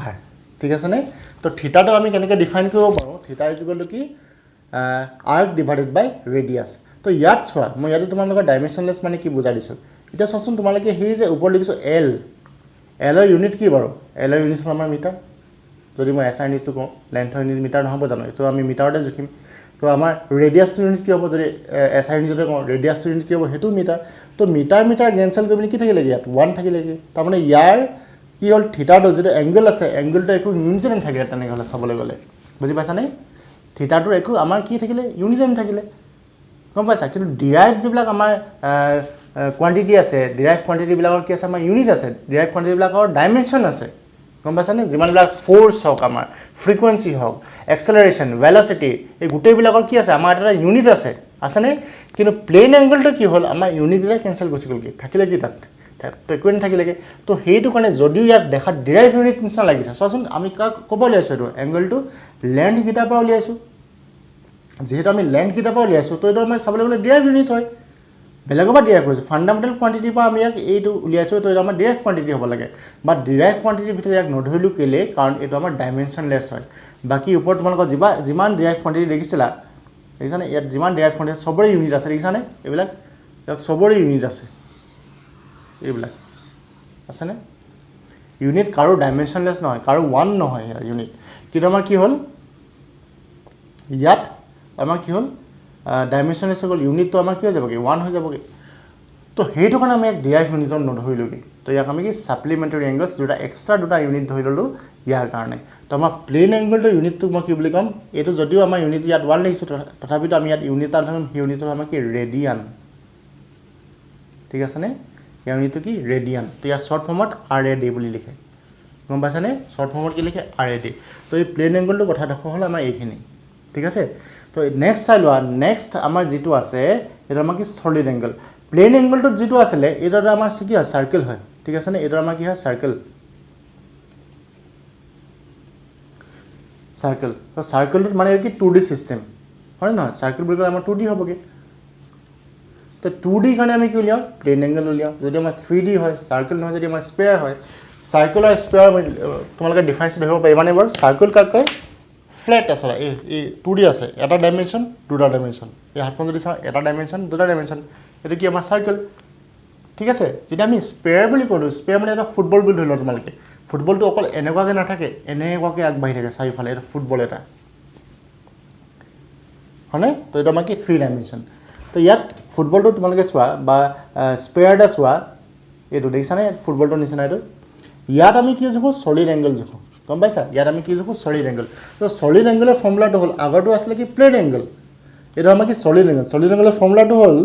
R ঠিক আছেনে তো থিটাটো আমি কেনেকৈ ডিফাইন কৰিব পাৰোঁ থিটা ইজ ইকুৱেল টু কি আৰ্ক ডিভাইডেড বাই ৰেডিয়াছ তো ইয়াত চোৱা মই ইয়াতে তোমালোকৰ ডাইমেনশ্যনলেছ মানে কি বুজাই দিছোঁ এতিয়া চোৱাচোন তোমালোকে সেই যে ওপৰত লিখিছোঁ L ৰ ইউনিট কি বাৰু L ৰ ইউনিট হ'ল আমাৰ মিটাৰ যদি মই এছআই ইউনিটটো কওঁ লেন্থৰ ইউনিট মিটাৰ নহ'ব জানো এইটো আমি মিটাৰতে জুখিম তো আমাৰ ৰেডিয়াছ ইউনিট কি হ'ব যদি এছআই ইউনিট যদি কওঁ ৰেডিয়াছ ইউনিট কি হ'ব সেইটো মিটাৰ তো মিটাৰ কেনচেল কৰি কি থাকিলেগে ইয়াত 1 থাকিলেগে তাৰমানে ইয়াৰ কি হ'ল থিটাটো যিটো এংগল আছে এংগলটো একো ইউনিটে নাথাকিলে তেনেকৈ হ'লে চাবলৈ গ'লে বুজি পাইছানে থিটাটোৰ একো আমাৰ কি থাকিলে ইউনিটে নাথাকিলে গম পাইছা কিন্তু ডিৰাইভ যিবিলাক আমাৰ কোৱান্টিটি আছে ডিৰাইভ কোৱান্টিটিবিলাকৰ কি আছে আমাৰ ইউনিট আছে ডিৰাইভ কোৱান্টিটিবিলাকৰ ডাইমেনশ্যন আছে গম পাইছানে যিমানবিলাক ফ'ৰ্চ হওক আমাৰ ফ্ৰিকুৱেঞ্চি হওক এক্সেলাৰেশ্যন ভেলচিটি এই গোটেইবিলাকৰ কি আছে আমাৰ এটা ইউনিট আছেনে কিন্তু প্লেন এংগলটো কি হ'ল আমাৰ ইউনিটবিলাক কেনচেল গুচি গ'লগৈ থাকিলে কি তাত একোৱে নাথাকিলেগৈ তো সেইটো কাৰণে যদিও ইয়াত দেখাত ডিৰাইভ ইউনিট নিচিনা লাগিছে চোৱাচোন আমি কাক ক'ব উলিয়াইছোঁ এইটো এংগলটো লেন্থকেইটাৰ পৰা উলিয়াইছোঁ যিহেতু আমি লেন্থকেইটাৰ পৰা উলিয়াইছোঁ তো এইটো আমাৰ চাবলৈ গ'লে ডিৰাইভ ইউনিট হয় বেলেগৰ পৰা ডিৰাইভ কৰিছোঁ ফাণ্ডামেণ্টেল কোৱান্টিটিৰ পৰা আমি ইয়াক এইটো উলিয়াইছোঁ তো এইটো আমাৰ ডিৰাইভ কোৱান্টিটি হ'ব লাগে বা ডিৰাইভ কোৱান্টিটিৰ ভিতৰত ইয়াক নধৰিলোঁ কেলৈ কাৰণ এইটো আমাৰ ডাইমেনশ্যনলেছ হয় বাকী ওপৰত তোমালোকৰ যিমান ডিৰাইভ কোৱান্টিটি দেখিছিলা দেখিছানে ইয়াত যিমান ডিৰাইভ কোৱান্টিটি চবৰে ইউনিট আছে দেখিছানে এইবিলাক ইয়াত চবৰে ইউনিট আছে এইবিলাক আছেনে ইউনিট কাৰো ডাইমেনশ্যনলেছ নহয় কাৰো 1 নহয় ইয়াৰ ইউনিট কিন্তু আমাৰ কি হ'ল ইয়াত আমাৰ কি হ'ল ডাইমেনশ্যনলেছ হৈ গ'ল ইউনিটটো আমাৰ কি হৈ যাবগৈ 1 হৈ যাবগৈ তো সেইটো কাৰণে আমি ইয়াক ডিৰাইভ ইউনিটত নধৰিলোগৈ তো ইয়াক আমি কি ছাপ্লিমেণ্টাৰী এংগলছ এক্সট্ৰা দুটা ইউনিট ধৰি ল'লোঁ ইয়াৰ কাৰণে তো আমাৰ প্লেন এংগলটো ইউনিটটো মই কি বুলি ক'ম এইটো যদিও আমাৰ ইউনিট ইয়াত 1 লিখিছোঁ তথাপিতো আমি ইয়াত ইউনিট এটা ধৰিম সেই ইউনিটটো আমাৰ কি ৰেডিয়ান ঠিক আছেনে ইউনিটটো কি ৰেডিয়ান তো ইয়াৰ শ্বৰ্ট ফৰ্মত RAD বুলি লিখে গম পাইছানে শ্বৰ্ট ফৰ্মত কি লিখে RAD তো এই প্লেন এংগলটো কথা দেখুৱা হ'ল আমাৰ এইখিনি ঠিক আছে তো নেক্সট চাই লোৱা নেক্সট আমাৰ যিটো আছে এইটো আমাৰ কি সলিড এংগল প্লেন এংগলটোত যিটো আছিলে এইটো আমাৰ কি হয় চাৰ্কেল হয় ঠিক আছে নে এইটো আমাৰ কি হয় চাৰ্কেল তো চাৰ্কেলটোত মানে কি 2D চিষ্টেম হয় নহয় চাৰ্কেল বুলি ক'লে আমাৰ 2D হ'বগৈ তো 2D কাৰণে আমি কি উলিয়াওঁ প্লেন এংগল উলিয়াওঁ যদি আমাৰ 3D হয় চাৰ্কেল নহয় যদি আমাৰ স্পেয়াৰ হয় চাৰ্কেল আৰু স্পেয়াৰ তোমালোকে ডিফাৰেঞ্চ দেখিব পাৰিবানে বাৰু চাৰ্কেল কাক কয় ফ্লেট আছে এই 2D আছে এটা ডাইমেনশ্যন দুটা ডাইমেনশ্যন এই হাতখন যদি চাওঁ এটা ডাইমেনশ্যন দুটা ডাইমেনশ্যন এইটো কি আমাৰ চাৰ্কেল ঠিক আছে যেতিয়া আমি স্পেয়াৰ বুলি ক'লোঁ স্পেয়াৰ মানে এটা ফুটবল বুলি ধৰি লওঁ তোমালোকে ফুটবলটো অকল এনেকুৱাকৈ নাথাকে এনেকুৱাকৈ আগবাঢ়ি থাকে চাৰিওফালে এটা ফুটবল এটা হয়নে তো এইটো আমাৰ কি 3 ডাইমেনশ্যন তো ইয়াত ফুটবলটো তোমালোকে চোৱা বা স্পেয়াৰ এটা চোৱা এইটো দেখিছানে ফুটবলটোৰ নিচিনা এইটো ইয়াত আমি কি জোখোঁ সলিড এংগল জোখোঁ গম পাইছা ইয়াত আমি কি জোখোঁ সলিড এংগল তো সলিড এংগলৰ ফৰ্মুলাটো হ'ল আগৰটো আছিলে কি প্লেন এংগল এইটো আমাৰ কি সলিড এংগলৰ ফৰ্মুলাটো হ'ল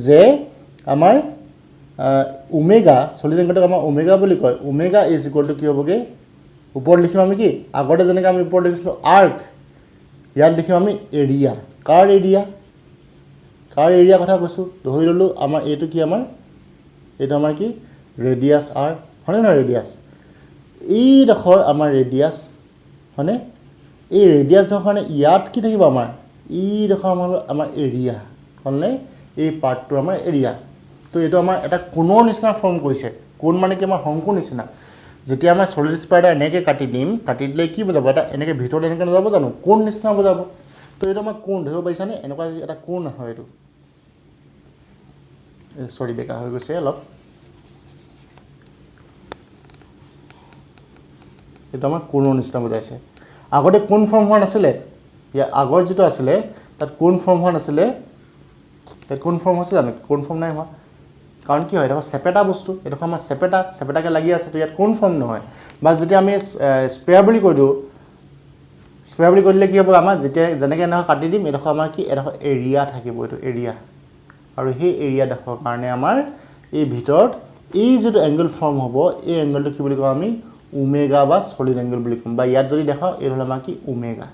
যে আমাৰ ওমেগা সলিড এংগলটোক আমাৰ ওমেগা বুলি কয় ওমেগা ইজ ইকুৱেল টু কি হ'বগৈ ওপৰত লিখিম আমি কি আগতে যেনেকৈ আমি ওপৰত লিখিছিলোঁ আৰ্ক ইয়াত লিখিম আমি এৰিয়া কাৰ এৰিয়া কথা কৈছোঁ ধৰি ল'লোঁ আমাৰ এইটো কি এইটো আমাৰ কি ৰেডিয়াছ আৰ হয়নে নহয় ৰেডিয়াছ এইডোখৰ আমাৰ ৰেডিয়াছ হয়নে এই ৰেডিয়াছৰ কাৰণে ইয়াত কি থাকিব আমাৰ এইডোখৰ আমাৰ এৰিয়া হ'লনে এই পাৰ্টটো আমাৰ এৰিয়া তো এইটো আমাৰ এটা কোণৰ নিচিনা ফৰ্ম কৰিছে কোণ মানে কি আমাৰ শংকুৰ নিচিনা যেতিয়া আমাৰ সলিড স্পাইডাৰ এনেকৈ কাটি দিলে কি বুজাব এটা এনেকৈ ভিতৰত এনেকৈ নাযাব জানো কোণ নিচিনা বুজাব তো এইটো আমাৰ কোণ ধৰিব পাৰিছানে এনেকুৱা এটা কোণ হয় এইটো সৰি বেকা হৈ গৈছে অলপ এইটো আমাৰ কোণৰ নিচিনা বুজাইছে আগতে কোণ ফৰ্ম হোৱা নাছিলে ইয়াৰ আগৰ যিটো আছিলে তাত কোণ ফৰ্ম হোৱা নাছিলে তাত কোণ ফৰ্ম হৈছে জানো কোণ ফৰ্ম নাই হোৱা কাৰণ কি হয় এডোখৰ চেপেটা বস্তু এডোখৰ আমাৰ চেপেটাকৈ লাগি আছে তো ইয়াত কোণ ফৰ্ম নহয় বা যেতিয়া আমি স্পেয়াৰ বুলি কৈ দিওঁ স্পেয়াৰ বুলি কৈ দিলে কি হ'ব আমাৰ যেতিয়া যেনেকৈ এনেকৈ কাটি দিম এডোখৰ আমাৰ কি এডোখৰ এৰিয়া থাকিব এইটো এৰিয়া আৰু সেই এৰিয়াডোখৰ কাৰণে আমাৰ এই ভিতৰত এই যিটো এংগল ফৰ্ম হ'ব এই এংগলটো কি বুলি কওঁ আমি ওমেগা বা সলিড এংগল বুলি ক'ম বা ইয়াত যদি দেখাওঁ এইটো হ'ল আমাৰ কি ওমেগা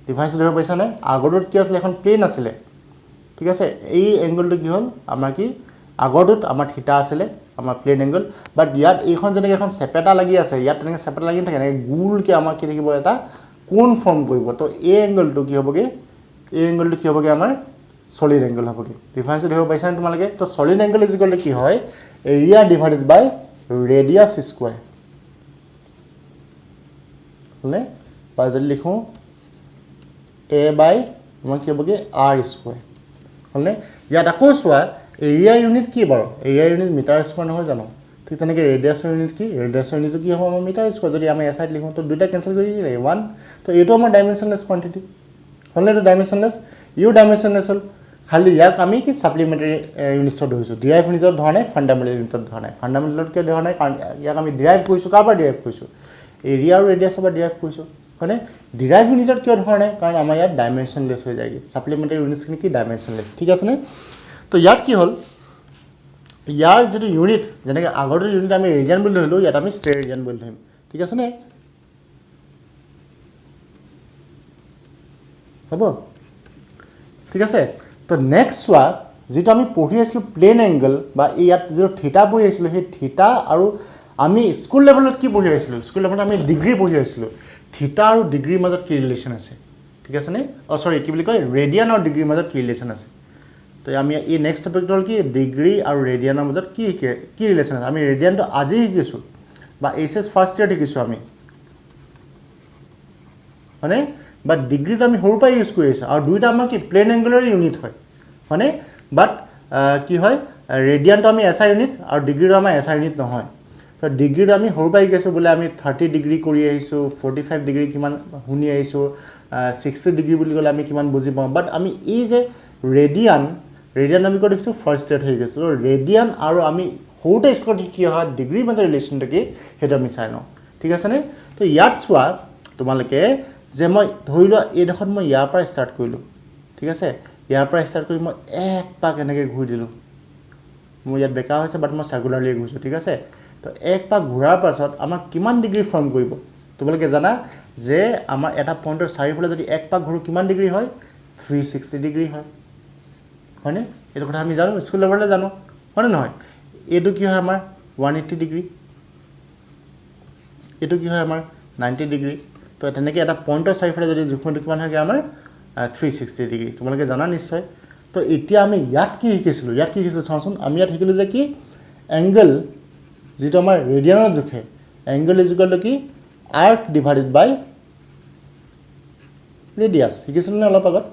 ডিফাৰেঞ্চটো ধৰিব পাৰিছানে আগৰটোত কি আছিলে এখন প্লেন আছিলে ঠিক আছে এই এংগলটো কি হ'ল আমাৰ কি আগৰটোত আমাৰ থিটা আছিলে আমাৰ প্লেন এংগল বাট ইয়াত এইখন যেনেকৈ এখন চেপেটা লাগি আছে ইয়াত তেনেকৈ চেপেটা লাগি থাকে এনেকৈ গোলকৈ আমাৰ কি থাকিব এটা কোণ ফৰ্ম কৰিব তো এই এংগলটো কি হ'বগৈ আমাৰ সলিড এংগল হ'বগৈ ডিফাৰেঞ্চটো ধৰিব পাৰিছানে তোমালোকে তো solid angle is equal to কি হয় এৰিয়া ডিভাইডেড বাই ৰেডিয়াছ স্কুৱাৰ হ'লনে বা যদি লিখোঁ এ বাই আমাৰ কি হ'বগৈ আৰ স্কুৱাৰ হ'লনে ইয়াত আকৌ চোৱা এৰিয়া ইউনিট কি বাৰু এৰিয়া ইউনিট মিটাৰ স্কুৱাৰ নহয় জানো তো ঠিক তেনেকৈ ৰেডিয়াছৰ ইউনিট কি ৰেডিয়াছৰ ইউনিটটো কি হ'ব আমাৰ মিটাৰ স্কোৱাৰ যদি আমি এছআইত লিখোঁ তো দুটা কেঞ্চেল কৰি দিলে 1 তো এইটো আমাৰ ডাইমেনশ্যনলেছ কোৱান্টিটি হ'লে এইটো ডাইমেনশ্যনলেছ ইউ ডাইমেনশ্যনলেছ হ'ল খালি ইয়াক আমি কি ছাপ্লিমেণ্টাৰী ইউনিটছত ধৰিছোঁ ডিৰাইভ ইউনিটত ধৰা নাই ফাণ্ডামেণ্টেল ইউনিটত ধৰা নাই ফাণ্ডামেণ্টেলত কিয় ধৰা নাই কাৰণ ইয়াক আমি ডিৰাইভ কৰিছোঁ কাৰ পৰা ডিৰাইভ কৰিছোঁ এৰিয়া আৰু ৰেডিয়াছৰ পৰা ডিৰাইভ কৰিছোঁ হয়নে ডিৰাইভ ইউনিটত কিয় ধৰা নাই কাৰণ আমাৰ ইয়াত ডাইমেনশ্যনলেছ হৈ যায়গৈ ছাপ্লিমেণ্টাৰী ইউনিটখিনি কি ডাইমেনশ্যনলেছ ঠিক আছেনে তো ইয়াত কি হ'ল ইয়াৰ যিটো ইউনিট যেনেকৈ আগৰটো ইউনিট আমি ৰেডিয়ান বুলি ধৰিলোঁ ইয়াত আমি ষ্টে ৰেডিয়ান বুলি ধৰিম ঠিক আছেনে হ'ব ঠিক আছে তো নেক্সট চোৱা যিটো আমি পঢ়ি আছিলোঁ প্লেন এংগল বা ইয়াত যিটো থিটা পঢ়ি আহিছিলোঁ সেই থিটা আৰু আমি স্কুল লেভেলত কি পঢ়ি আহিছিলোঁ স্কুল লেভেলত আমি ডিগ্ৰী পঢ়ি আহিছিলোঁ থিটা আৰু ডিগ্ৰীৰ মাজত কি ৰিলেশ্যন আছে ঠিক আছেনে চৰি কি বুলি কয় ৰেডিয়ান আৰু ডিগ্ৰীৰ মাজত কি ৰিলেশ্যন আছে তো আমি এই নেক্সট টপিকটো হ'ল কি ডিগ্ৰী আৰু ৰেডিয়ানৰ মাজত কি ৰিলেশ্যন আছে আমি ৰেডিয়ানটো আজি শিকিছোঁ বা এইচএছ ফাৰ্ষ্ট ইয়াৰত শিকিছোঁ আমি হয়নে বাট ডিগ্ৰীটো আমি সৰুৰ পৰাই ইউজ কৰি আছোঁ আৰু দুইটা আমাৰ কি প্লেন এংগুলাৰ ইউনিট হয় হয়নে বাট কি হয় ৰেডিয়ানটো আমি এছআই ইউনিট আৰু ডিগ্ৰীটো আমাৰ এছআই ইউনিট নহয় তো ডিগ্ৰীটো আমি সৰুৰ পৰাই শিকিছোঁ বোলে আমি 30 ডিগ্ৰী কৰি আহিছোঁ 45 ডিগ্ৰী কিমান শুনি আহিছোঁ 60 ডিগ্ৰী বুলি ক'লে আমি কিমান বুজি পাওঁ বাট আমি এই যে ৰেডিয়ান আমি ক'ত দেখিছোঁ ফাৰ্ষ্ট ইয়াৰত হৈ গৈছোঁ ৰেডিয়ান আৰু আমি সৰুতে স্কুলত শিকি অহা ডিগ্ৰীৰ মাজৰ ৰিলেশ্যনটো কি সেইটো আমি চাই লওঁ ঠিক আছেনে তো ইয়াত চোৱা তোমালোকে যে মই ধৰি লোৱা এইডোখৰত মই ইয়াৰ পৰা ষ্টাৰ্ট কৰিলোঁ ঠিক আছে ইয়াৰ পৰা ষ্টাৰ্ট কৰি মই এক পাক এনেকৈ ঘূৰি দিলোঁ মোৰ ইয়াত বেকা হৈছে বাট মই চাৰ্কুলাৰলি ঘূৰিছোঁ ঠিক আছে তো এক পাক ঘূৰাৰ পাছত আমাক কিমান ডিগ্ৰী ফৰ্ম কৰিব তোমালোকে জানা যে আমাৰ এটা পইণ্টৰ চাৰিওফালে যদি এক পাক ঘূৰোঁ কিমান ডিগ্ৰী হয় 360 ডিগ্ৰী হয় হয়নে এইটো কথা আমি জানো স্কুল লেভেলতে জানো হয়নে নহয় এইটো কি হয় আমাৰ 180 ডিগ্ৰী এইটো কি হয় আমাৰ 90 ডিগ্ৰী তো তেনেকৈ এটা পইণ্টৰ চাৰিওফালে যদি জোখটো কিমান হয়গৈ আমাৰ 360 ডিগ্ৰী তোমালোকে জানা নিশ্চয় তো এতিয়া আমি ইয়াত কি শিকিছিলোঁ চাওঁচোন আমি ইয়াত শিকিলোঁ যে কি এংগল যিটো আমাৰ ৰেডিয়ানত জোখে এংগল ইজ ইকুৱেল টু কি আৰ্ক ডিভাইডেড বাই ৰেডিয়াছ শিকিছিলোঁ নে অলপ আগত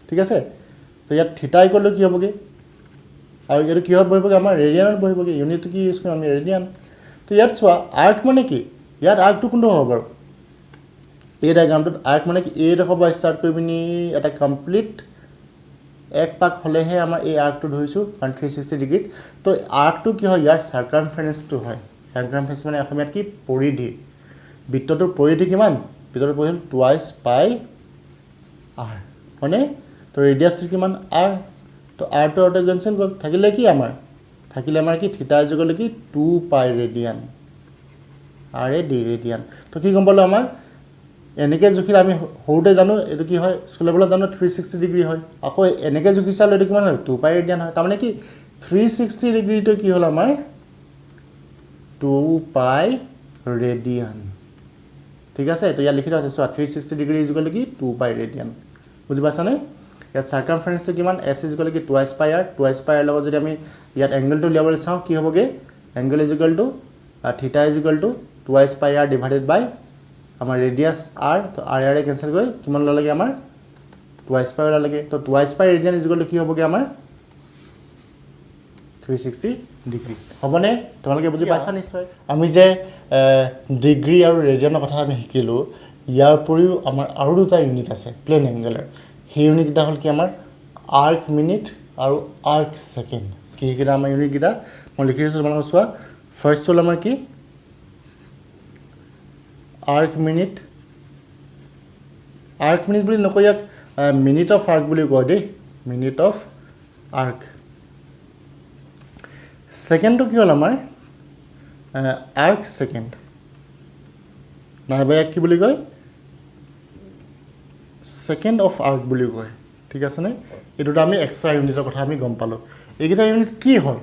ঠিক আছে তো ইয়াত থিটা ইকুৱেল টু কি হ'বগৈ আৰু এইটো কিহত বহিবগৈ আমাৰ ৰেডিয়ানত বহিবগৈ ইউনিটটো কি ইউজ কৰিম আমি ৰেডিয়ান তো ইয়াত চোৱা আৰ্ক মানে কি ইয়াত আৰ্কটো কোনটো হ'ব বাৰু এই ডায়গ্ৰামটোত আৰ্ক মানে কি এইডোখৰ পৰা ষ্টাৰ্ট কৰি পিনি এটা কমপ্লিট এক পাক হ'লেহে আমাৰ এই আৰ্কটো ধৰিছোঁ কাৰণ 360 ডিগ্ৰীত তো আৰ্কটো কি হয় ইয়াৰ চাৰ্কামফাৰেঞ্চটো হয় চাৰ্কামফাৰেঞ্চ মানে অসমীয়াত কি পৰিধি বৃত্তটোৰ পৰিধি কিমান বৃত্তটোৰ পৰিধি টুৱাইচ পাই আৰ হয়নে তো ৰেডিয়াছটো কিমান আৰ তো আৰটো আউটে কেঞ্চেল গ'ল থাকিলে আমাৰ কি থিটা ইজ ইকুৱেল টু কি 2 পাই radian R A D radian তো কি গম পালোঁ আমাৰ এনেকৈ জুখিলে আমি সৰুতে জানো এইটো কি হয় স্কুল লেভেলত জানো 360 ডিগ্ৰী হয় আকৌ এনেকৈ জুখি চালোঁ এইটো কিমান হয় 2 পাই ৰেডিয়ান হয় তাৰমানে কি 360 ডিগ্ৰীটো কি হ'ল আমাৰ 2 পাই ৰেডিয়ান ঠিক আছে তো ইয়াত লিখি থোৱা আছে চোৱা 360 ডিগ্ৰী ইজ ইকুৱেল টু কি 2 পাই ৰেডিয়ান বুজি পাইছানে ইয়াত চাৰ্কামফাৰেঞ্চটো কিমান এছ ইজ ইকুৱেল টু কি টুৱাইচ পাই আৰ লগত যদি আমি ইয়াত এংগলটো উলিয়াবলৈ চাওঁ কি হ'বগৈ এংগল ইজ ইকুৱেল টু থিটা ইজ ইকুৱেল টু টুৱাইচ পাই আৰ ডিভাইডেড বাই আমাৰ ৰেডিয়াছ আৰ তো আৰে কেঞ্চেল কৰি কিমান ওলালেগৈ আমাৰ টুৱাইচ পাই ওলালেগৈ তো টুৱাইচ পাই ৰেডিয়ান ইজ ইকুৱেল টু কি হ'বগৈ আমাৰ 360 ডিগ্ৰী হ'বনে তোমালোকে বুজি পাইছা নিশ্চয় আমি যে ডিগ্ৰী আৰু ৰেডিয়ানৰ কথা আমি শিকিলোঁ ইয়াৰ উপৰিও আমাৰ আৰু দুটা ইউনিট আছে প্লেন এংগেলৰ সেই ইউনিটকেইটা হ'ল কি আমাৰ আৰ্ক মিনিট আৰু আৰ্ক ছেকেণ্ড কি সেইকেইটা আমাৰ ইউনিটকেইটা মই লিখি দিছোঁ তোমালোকক চোৱা ফাৰ্ষ্ট হ'ল আমাৰ কি আৰ্ক মিনিট বুলি নকয় ইয়াক মিনিট অফ আৰ্ক বুলি কয় দেই মিনিট অফ আৰ্ক ছেকেণ্ডটো কি হ'ল আমাৰ আৰ্ক ছেকেণ্ড নাইবা ইয়াক কি বুলি কয় ছেকেণ্ড অফ আৰ্ক বুলি কয় ঠিক আছেনে এই দুটা আমি এক্সট্ৰা ইউনিটৰ কথা আমি গম পালোঁ এইকেইটা ইউনিট কি হ'ল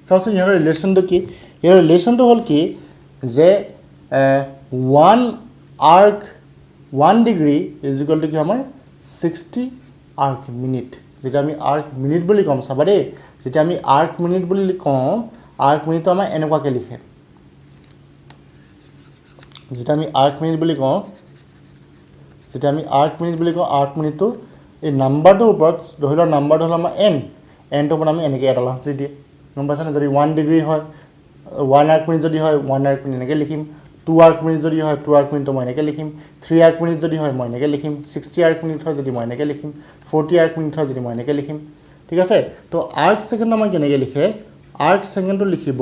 চাওঁচোন ইহঁতৰ ৰিলেশ্যনটো কি ইয়াৰ ৰিলেশ্যনটো হ'ল কি যে 1 ডিগ্ৰী ইজ ইকুৱেল টু কি আমাৰ 60 আৰ্ক মিনিট যেতিয়া আমি আৰ্ক মিনিট বুলি ক'ম চাবা দেই যেতিয়া আমি আৰ্ক মিনিট বুলি কওঁ আৰ্ক মিনিটটো আমাৰ এনেকুৱাকৈ লিখে যেতিয়া আমি আৰ্ক মিনিট বুলি কওঁ আৰ্ক মিনিটটো এই নাম্বাৰটোৰ ওপৰত ধৰি লোৱা নাম্বাৰটো হ'ল আমাৰ এনটোৰ ওপৰত আমি এনেকৈ এটা লাঞ্চ দি দিয়ে গম পাইছানে যদি 1 ডিগ্ৰী হয় 1 আৰ্ক মিনিট যদি হয় 1 আৰ্ক মিনিট এনেকৈ লিখিম 2 আৰ্ক মিনিট যদি হয় 2 আৰ্ক মিনিট মই এনেকৈ লিখিম 3 আৰ্ক মিনিট যদি হয় মই এনেকৈ লিখিম 60 আৰ্ক মিনিট হয় যদি মই এনেকৈ লিখিম 40 আৰ্ক মিনিট হয় যদি মই এনেকৈ লিখিম ঠিক আছে তো আৰ্ক সেকেন্ড মই কেনেকৈ লিখে আৰ্ক সেকেন্ডটো লিখিব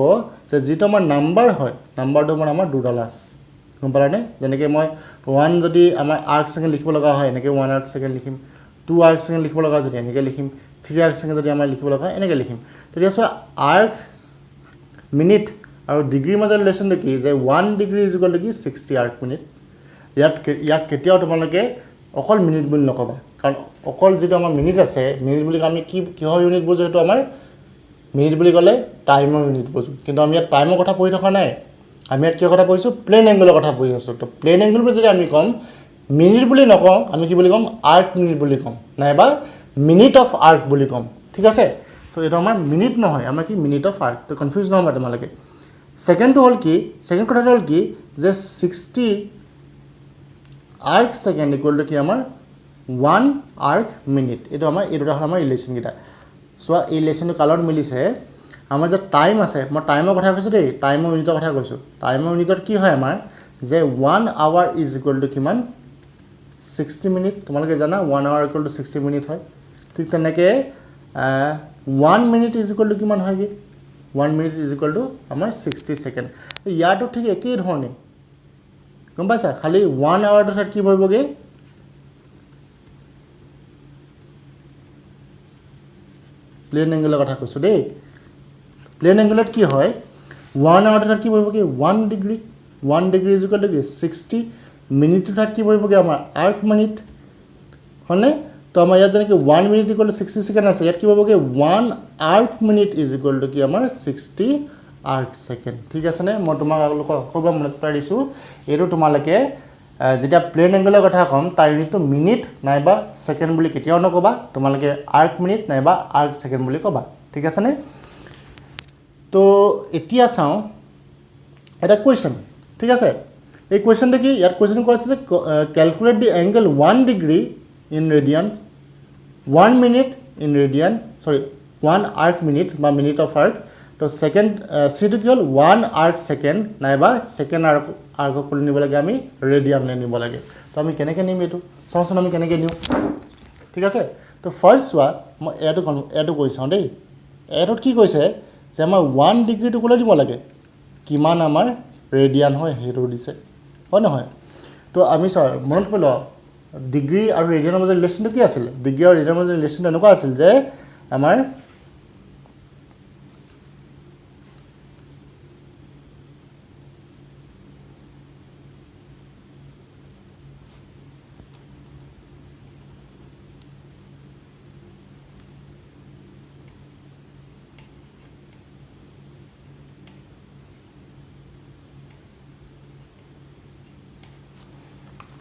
যে যেটো আমাৰ নাম্বাৰ হয় নাম্বাৰটো মানে আমাৰ দুডাল আছে গম পালানে যেনেকৈ মই 1 যদি আমাৰ আৰ্ক সেকেন্ড লিখিব লগা হয় এনেকৈ 1 আৰ্ক সেকেন্ড লিখিম 2 আৰ্ক সেকেন্ড লিখিব লগা যদি এনেকৈ লিখিম 3 আৰ্ক সেকেন্ড যদি আমাৰ লিখিব লগা হয় এনেকৈ লিখিম তেতিয়া চোৱা আৰ্ক মিনিট আৰু ডিগ্ৰীৰ মাজৰ ৰিলেশ্যনটো কি যে 1 ডিগ্ৰী ইজ ইকুৱেল টু কি 60 আৰ্ক মিনিট ইয়াক কেতিয়াও তোমালোকে অকল মিনিট বুলি নকবা কাৰণ অকল যেটো আমাৰ মিনিট আছে মিনিট বুলি আমি কি কিহৰ ইউনিট বুজো এটো আমাৰ মিনিট বুলি ক'লে টাইমৰ ইউনিট বুজো কিন্তু আমি ইয়াত টাইমৰ কথা পঢ়ি থকা নাই আমি ইয়াত কি কথা পঢ়িছো প্লেন এংগলৰ কথা পঢ়ি আছো তো প্লেন এংগল বুলি যদি আমি কম মিনিট বুলি নকওঁ আমি কি বুলি কম আৰ্ক মিনিট বুলি কম নাইবা মিনিট অফ আৰ্ক বুলি কম ঠিক আছে তো এটা আমাৰ মিনিট নহয় আমাৰ কি মিনিট অফ আৰ্ক তো কনফিউজ নহয় তোমালোকে সেকেন্ড হল কি সেকেন্ড কথা হল কি যে 60 আৰ্ক সেকেন্ড ইকুৱেল টু কি আমাৰ 1 আৰ্ক মিনিট এটো আমাৰ এই দুটা হল আমাৰ ৰিলেশ্যন কিটা সো এই ৰিলেশ্যনটো কালত মিলিছে আমাৰ যে টাইম আছে মই টাইমৰ কথা কৈছো দেই টাইমৰ ইউনিটৰ কথা কৈছো টাইমৰ ইউনিটত কি হয় আমাৰ যে 1 আৱাৰ ইজ ইকুৱেল টু কিমান 60 মিনিট তোমালোকে জানা 1 আৱাৰ ইকুৱেল টু 60 মিনিট হয় ঠিক তেনেকে 1 মিনিট ইজ ইকুৱেল টু কিমান হয় কি 1 মিনিট ইজ ইকুৱেল টু আমাৰ 60 সেকেন্ড ইয়াটো ঠিক একেই ধৰণে গম পাইছা খালি 1 আৱাৰটো তাত কি বহিবগে প্লেন এংগলৰ কথা কৈছো দেই প্লেন এংগলত কি হয় 1 আৱাৰটো তাত কি বহিবগে 1 ডিগ্ৰী ইজ ইকুৱেল টু কি 60 মিনিটটো তাত কি বহিবগে আমাৰ আৰ্ক মিনিট হয়নে তো আমাৰ ইয়াত যেনেকৈ 1 মিনিট ইকুৱেল টু 60 সেকেন্ড আছে ইয়াত কি বহিবগে 1 arc minute is equal to কি আমাৰ 60 আৰ্ক সেকেন্ড ঠিক আছে নে মই তোমাক আকবা মনত পেলাই দিছো এটো তোমালকে যেতিয়া প্লেন এংগলৰ কথা কম তাৰ ইউনিটটো মিনিট নাইবা সেকেন্ড বুলি কেতিয়াও নকবা তোমালকে আৰ্ক মিনিট নাইবা আৰ্ক সেকেন্ড বুলি কবা ঠিক আছে নে তো এতিয়া চাও এটা কোৱেশ্চন ঠিক আছে এই কোৱেশ্চনটো কি ইয়াত কোৱেশ্চন কৈছে যে calculate the angle 1 degree in radians 1 minute in radian sorry 1 arc minute বা মিনিট অফ আৰ্ক তো সেকেন্ড সিটো কি হল 1 আৰ্ক সেকেন্ড নাইবা সেকেন্ড আৰ্ক কৰি নিব লাগে আমি ৰেডিয়ান নিব লাগে তো আমি কেনেকৈ নিম এটো চাওচোন আমি কেনেকৈ নিও ঠিক আছে তো ফাৰ্স্ট চোৱা মই এটো কৈ চাও দেই এটোত কি কৈছে যে আমাৰ 1 ডিগ্ৰীটো কলৈ দিব লাগে কিমান আমাৰ ৰেডিয়ান হয় হেটো দিছে হয় নহয় তো আমি চাও মনত পেল ডিগ্ৰী আৰু ৰেডিয়ানৰ মাজৰ ৰিলেশ্যনটো কি আছিল ডিগ্ৰী আৰু ৰেডিয়ানৰ মাজৰ ৰিলেশ্যনটো এনেকুৱা আছিল যে আমাৰ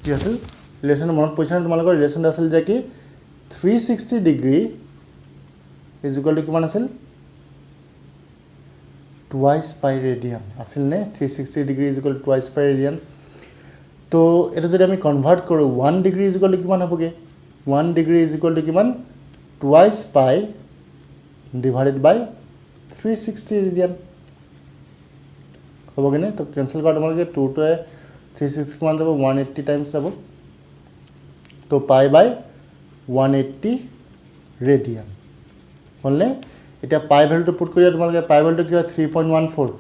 কি আছিল ৰিলেশ্যন মনত পইছা তোমালোকৰ ৰিলেশ্যন আছিল যে কি 360 ডিগ্ৰী ইজ ইকুৱেল টু কিমান আছিল টুৱাইস পাই ৰেডিয়ান আছিল নে 360 degree is equal two twice পাই ৰেডিয়ান তো এটা যদি আমি কনভাৰ্ট কৰো 1 ডিগ্ৰী ইজ ইকুৱেল টু কিমান হ'বগে 1 ডিগ্ৰী ইজ ইকুৱেল টু কিমান টুৱাইস পাই ডিভাইডেড বাই 360 ৰেডিয়ান হ'বগে নে তো কেনসেল কৰা তোমালোকে 2 টোৱে 360 মান যাব 180 টাইমস যাব তো পাই বাই 180 ৰেডিয়ান হলনে এটা পাই ভ্যালুটো পুট কৰিয়া তোমালোকে পাই ভ্যালুটো কি হয় 3.14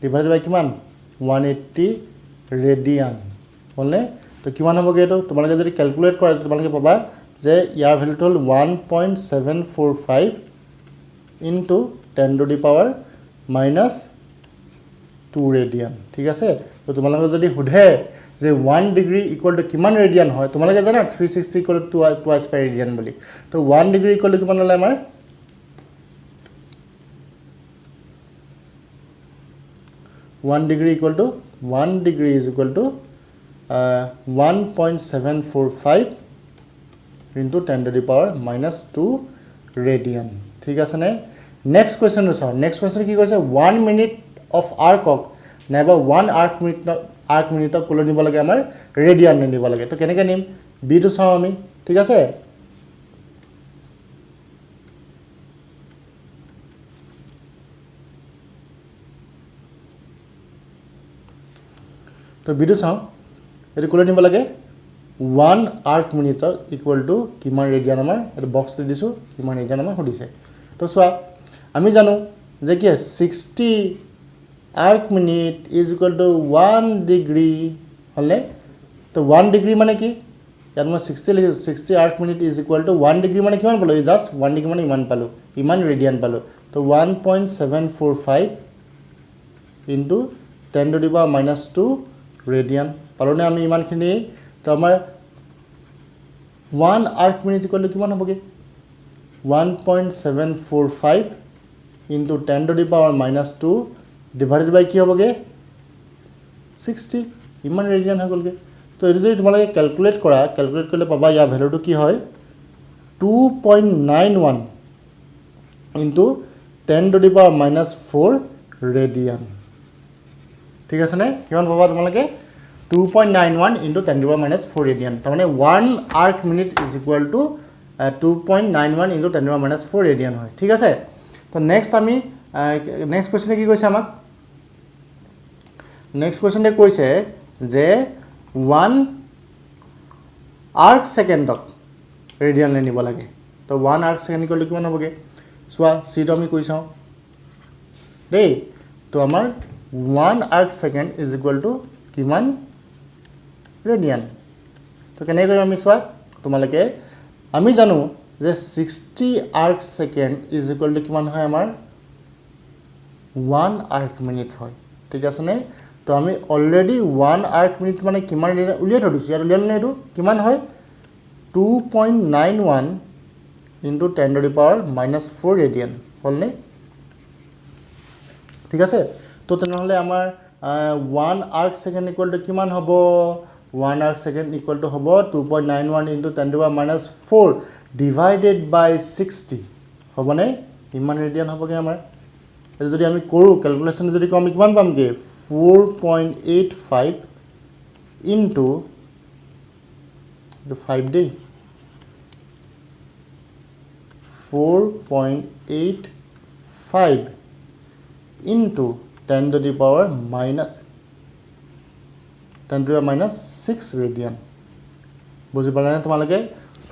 ডিভাইডেড বাই কিমান 180 ৰেডিয়ান হলনে তো কিমান হ'বগে এটো তোমালোকে যদি ক্যালকুলেট কৰা তোমালোকে পাবা যে ইয়াৰ ভ্যালুটো হল 1.745 into 10 to the power -2 radian ঠিক আছে তো তোমালোকে যদি হুধে যে 1 ডিগ্ৰী ইকুৱেল টু কিমান ৰেডিয়ান হয় তোমালোকে জানা 360 ইকুৱেল টু টুৱাইস পাই ৰেডিয়ান বুলি তো 1 ডিগ্ৰী ইকুৱেল টু কিমান হলে আমাৰ 1 degree equal to 1 degree is equal two 1.745 into 10 to the power -2 radian ঠিক আছে নে নেক্সট কোৱেশ্চন চাও নেক্সট কোৱেশ্চন কি কৈছে 1 মিনিট অফ আৰ্কক নাইবা 1 আৰ্ক মিনিটক কলৈ নিব লাগে আমাৰ ৰেডিয়ান নিব লাগে তো কেনেকৈ নিম বি টো চাও আমি ঠিক আছে তো ভিডিও চাওঁ এইটো ক'লৈ নিব লাগে 1 আৰ্ক মিনিটৰ ইকুৱেল টু কিমান ৰেডিয়ান আমাৰ এইটো বক্সটো দিছোঁ কিমান ৰেডিয়ান আমাৰ সুধিছে তো চোৱা আমি জানো যে কি 60 arc minute is equal to 1 degree হলে তো 1 ডিগ্ৰী মানে কি ইয়াত মই 60 লিখিছোঁ 60 arc minute is equal to 1 degree মানে কিমান পালোঁ জাষ্ট 1 ডিগ্ৰী মানে ইমান পালোঁ ইমান ৰেডিয়ান পালোঁ তো 1.745 into 10 to the power -2 radian পালোঁনে আমি ইমানখিনি তো আমাৰ 1 আৰ্ক মিনিট ইকুৱেল টু কিমান হ'বগৈ 1.745 into 10 to the power -2 divided by কি হ'বগৈ 60 ইমান ৰেডিয়ান হৈ গ'লগৈ তো এইটো যদি তোমালোকে কেলকুলেট কৰিলে পাবা ইয়াৰ ভেলুটো কি হয় 2.91 into 10 to the power -4 radian ঠিক আছে নে কিমান পাবা তোমালোকে 2.91 into 10 to the power -4 radian তাৰমানে 1 arc minute is equal to 2.91 into 10 to the power -4 radian হয় ঠিক আছে তো নেক্সট আমি নেক্সট কোৱেশ্চনে কি কৈছে আমাক নেক্সট কোৱেশ্চনে কৈছে যে 1 আৰ্ক ছেকেণ্ডক ৰেডিয়ানলৈ নিব লাগে তো 1 আৰ্ক ছেকেণ্ড ইকুৱেল টু কিমান হ'বগৈ চোৱা চিটো আমি কৈ চাওঁ দেই তো আমাৰ 1 arc second is equal to কিমান ৰেডিয়ান তো কেনেকৈ কৰিম আমি চোৱা তোমালোকে আমি জানো যে 60 arc second is equal to কিমান হয় আমাৰ 1 আৰ্ক মিনিট হয় ঠিক আছে নে তো আমি অলৰেডি 1 আৰ্ক মিনিট মানে কিমান উলিয়াই থৈ দিছোঁ ইয়াত উলিয়ালোঁ নে এইটো কিমান হয় 2.91 into 10 to the power -4 radian হ'লনে ঠিক আছে তো তেনেহ'লে আমাৰ 1 আৰ্ক ছেকেণ্ড ইকুৱেল টু কিমান হ'ব 1 arc second equal to hobo 2.91 into 10 to the minus 4 divided by 60 hobo ne iman radian hobo ge amar eto jodi ami koru calculation jodi ko ami kiman pam ge 4.85 into the 5 day 4.85 into 10 to the power minus 10 to the minus 6 radian বুজি পালা না তোমালোকে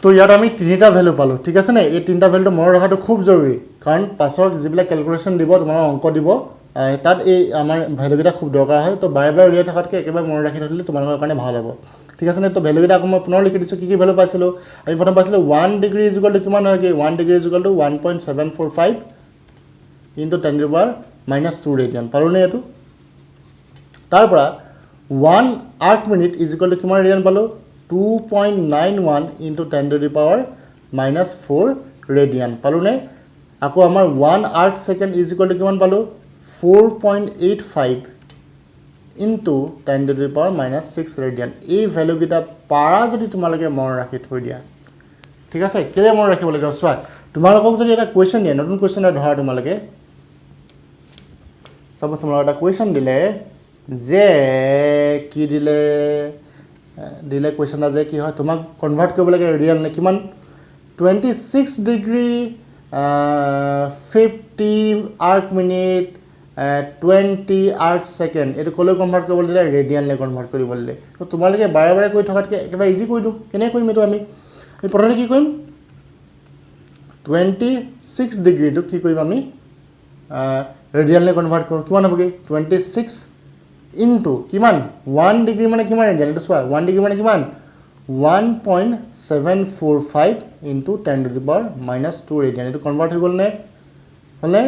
তো ইয়াত আমি তিনিটা value পালো ঠিক আছে না এই তিনটা ভ্যালুটো মনত ৰাখাটো খুব জৰুৰী কাৰণ পাছৰ যিবিলাক ক্যালকুলেশন দিব তোমাৰ অংক দিব তাত এই আমাৰ ভ্যালুকেইটা খুব দৰকাৰ হয় তো বাৰে বাৰে উলিয়াই থকাতকৈ একেবাৰে মনত ৰাখি থলে তোমালোকৰ কাৰণে ভাল হ'ব ঠিক আছে না তো ভ্যালুকেইটা আকৌ মই পুনৰ লিখি দিছো কি কি ভ্যালু পাইছিলো আমি প্ৰথম পাইছিলো 1 ডিগ্ৰী ইজ ইকুৱেল টু কিমান হয় কি 1 degree is equal two 1.745 into 10 to the power minus 2 radian পালোনে এটো তাৰ পৰা 1 arc minute is equal to কিমান ৰেডিয়ান পালো 2.91 into 10 to the power minus 4 radian পালোনে আকৌ আমাৰ 1 arc second is equal to কিমান পালো 4.85 into 10 to the power minus 6 radian এই ভ্যালু কিটা পাৰা যদি তোমালোকে মনত ৰাখি থৈ দিয়া ঠিক আছে কেলে মনত ৰাখিব লাগিব চোৱা তোমালোকক যদি এটা কোৱেশ্চন দিয়ে নতুন কোৱেশ্চন ধৰা তোমালোকে সাপোজ তোমালোকক এটা কোৱেশ্চন দিলে যে কি দিলে কোৱেশ্চন যে কি হয় তোমাক কনভাৰ্ট কৰিব লাগে ৰেডিয়ান নে কিমান 26 degree 50 arc minute 20 arc second এটো কলৈ কনভাৰ্ট কৰিব দিলে ৰেডিয়ান লে কনভাৰ্ট কৰিব দিলে তো তোমালোকে বাৰে বাৰে কৈ থকাতকে একেবাৰে ইজি কৈ দিও কেনে কৰিম এটো আমি প্ৰথমে কি কৰিম 26 ডিগ্ৰী তো কি কৰিম আমি ৰেডিয়ান লে কনভাৰ্ট কৰোঁ কিমান হ'বগে 26 into কিমান 1 ডিগ্ৰী মানে কিমান ৰেডিয়ান এটা চোৱা 1 ডিগ্ৰী মানে কিমান 1.745 into 10 to the power minus 2 radian এটো কনভাৰ্ট হৈ গল নে হলে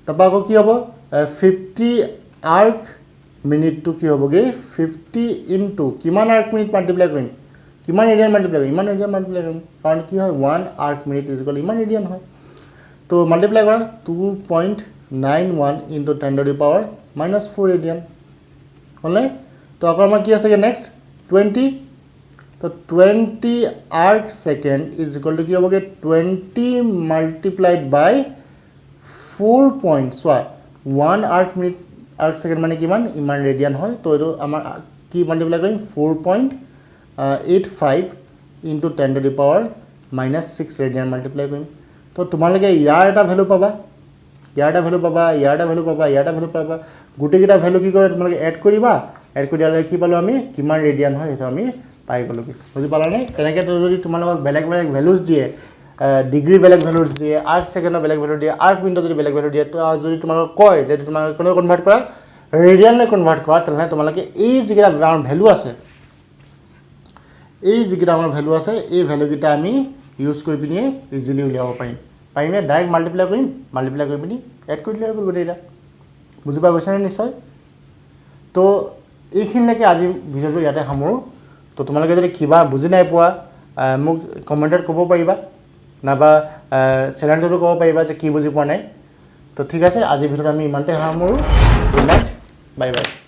তপা আকৌ কি হ'ব 50 আৰ্ক মিনিট টু কি হ'বগে 50 into কিমান আৰ্ক মিনিট মাল্টিপ্লাই কৰিম কিমান ৰেডিয়ান মাল্টিপ্লাই কৰিম ইমান ৰেডিয়ান মাল্টিপ্লাই কৰিম কাৰণ কি হয় 1 আৰ্ক মিনিট ইজ ইকুৱেল ইমান ৰেডিয়ান হয় তো মাল্টিপ্লাই কৰা 2.91 into 10 to the power minus 4 radian হলে তো আকৌ আমাৰ কি আছে নেক্সট 20 তো 20 arc second is equal to কি হ'বগে 20 multiplied by 4 points so 1 arc minute arc second মানে কিমান ইমান ৰেডিয়ান হয় তো এটো আমাৰ কি মাল্টিপ্লাই কৰিম 4.85 into 10 to the power minus 6 radian multiply কৰিম তো তোমালোকে ইয়াৰ এটা ভ্যালু পাবা ইয়াৰ এটা ভ্যালু পাবা ইয়াৰ এটা ভ্যালু পাবা ইয়াৰ এটা ভ্যালু পাবা গুটেকিটা ভ্যালু কি কৰে তোমালোকে এড কৰিবা এড কৰি দিয়ালে কি পালোঁ আমি কিমান ৰেডিয়ান হয় সেইটো আমি পাই গ'লোগৈ বুজি পালানে তেনেকৈ যদি তোমালোকক বেলেগ বেলেগ ভেলুজ দিয়ে ডিগ্ৰী বেলেগ ভেলুজ দিয়ে আৰ্ক ছেকেণ্ডৰ বেলেগ ভেলু দিয়ে আৰ্ক মিনিটৰ যদি বেলেগ ভেলু দিয়ে তো যদি তোমালোকক কয় যে তোমালোকে কোনে কনভাৰ্ট কৰা ৰেডিয়ানলৈ কনভাৰ্ট কৰা তেনেহ'লে তোমালোকে এই যিকেইটা আমাৰ ভেলু আছে এই যিকেইটা আমাৰ ভেলু আছে এই ভেলুকেইটা আমি ইউজ কৰি পিনি ইজিলি উলিয়াব পাৰিমনে ডাইৰেক্ট মাল্টিপ্লাই কৰি পিনি এড কৰি দিলে হৈ গ'ল গোটেইকেইটা বুজি পোৱা গৈছেনে নিশ্চয় তো এইখিনিলৈকে আজি ভিডিঅ'টো ইয়াতে সামৰোঁ তো তোমালোকে যদি কিবা বুজি নাই পোৱা মোক কমেণ্টত ক'ব পাৰিবা নাইবা চেনেলটোতো ক'ব পাৰিবা যে কি বুজি পোৱা নাই তো ঠিক আছে আজি ভিডিঅ'টো আমি ইমানতে সামৰোঁ গুড নাইট বাই বাই